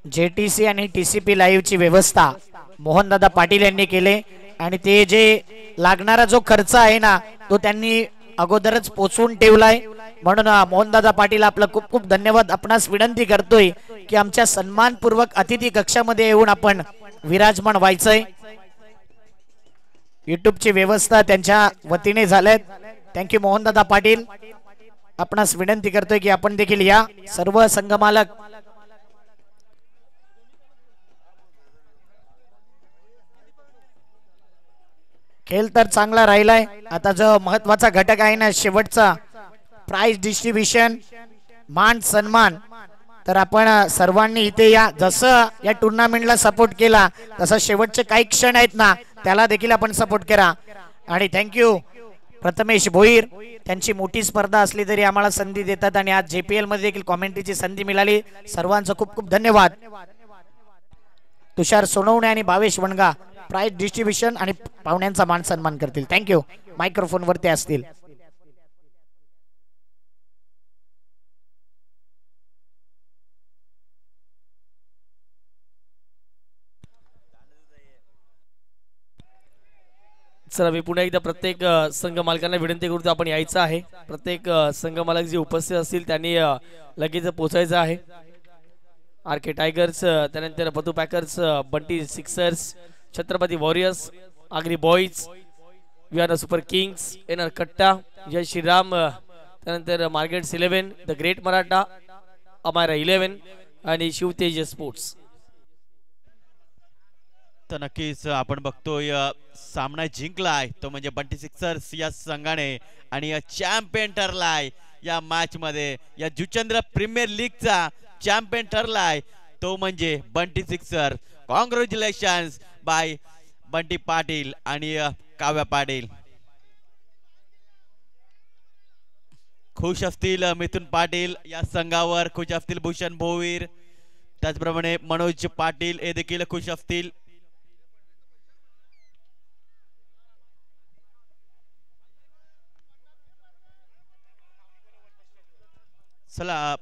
जेटीसी आणि टीसीपी लाईव्ह ची व्यवस्था मोहनदादा पाटील यांनी केले आणि ते जे लागणारा जो खर्च आहे ना तो त्यांनी अगोदरच पोचवून ठेवलाय. म्हणून मोहनदादा पाटील आपलं खूप खूप धन्यवाद. आपणास विनंती करतोय की आमच्या सन्मानपूर्वक अतिथी कक्षामध्ये येऊन आपण विराजमान व्हायचंय. युट्यूबची व्यवस्था त्यांच्या वतीने झाल्यात. थँक्यू मोहनदादा पाटील. आपणास विनंती करतोय की आपण देखील या. सर्व संघ मालक खेळ तर चांगला राहिलाय. आता जो महत्वाचा घटक आहे ना शेवटचा प्राइज डिस्ट्रीब्युशन, मान सन्मान, तर आपण सर्वांनी इथे या. जसं या टुर्नामेंटला सपोर्ट केला तसं शेवटचे काही क्षण आहेत ना त्याला देखील आपण सपोर्ट करा. आणि थँक्यू प्रथमेश भोईर, त्यांची मोठी स्पर्धा असली तरी आम्हाला संधी देतात आणि आज JPL मध्ये देखील कॉमेंट्रीची संधी मिळाली. सर्वांचं खूप खूप धन्यवाद. तुषार सोनवणे आणि भावेश वणगा प्राइज डिस्ट्रीब्युशन आणि पाहुण्यांचा मान सन्मान करतील. थँक्यू. मायक्रोफोन वरती असतील.
चला मी पुन्हा एकदा प्रत्येक संघ मालकांना विनंती करतो आपण यायचं आहे. प्रत्येक संघ मालक जे उपस्थित असतील त्यांनी लगेच पोहोचायचं आहे. RK टायगर्स, त्यानंतर Batu packers, Bunty sixers, Chhatrapati warriors, Agri boys, Vihana super kings, NR Katta, जय श्रीराम, त्यानंतर मार्केट्स 11, द ग्रेट मराठा, अमारा 11 आणि शिवतेज स्पोर्ट्स.
तर नक्कीच आपण बघतोय सामना जिंकलाय तो म्हणजे बंटी सिक्सर्स या संघाने आणि चॅम्पियन ठरलाय या मॅच मध्ये. या जुचंद्र प्रीमियर लीगचा चॅम्पियन ठरलाय तो म्हणजे Bunty sixer. Congratulations by Bunty Patil आणि काव्या पाटील. खुश असतील मिथुन पाटील या संघावर, खुश असतील भूषण भोईर, त्याचप्रमाणे मनोज पाटील हे देखील खुश असतील. चला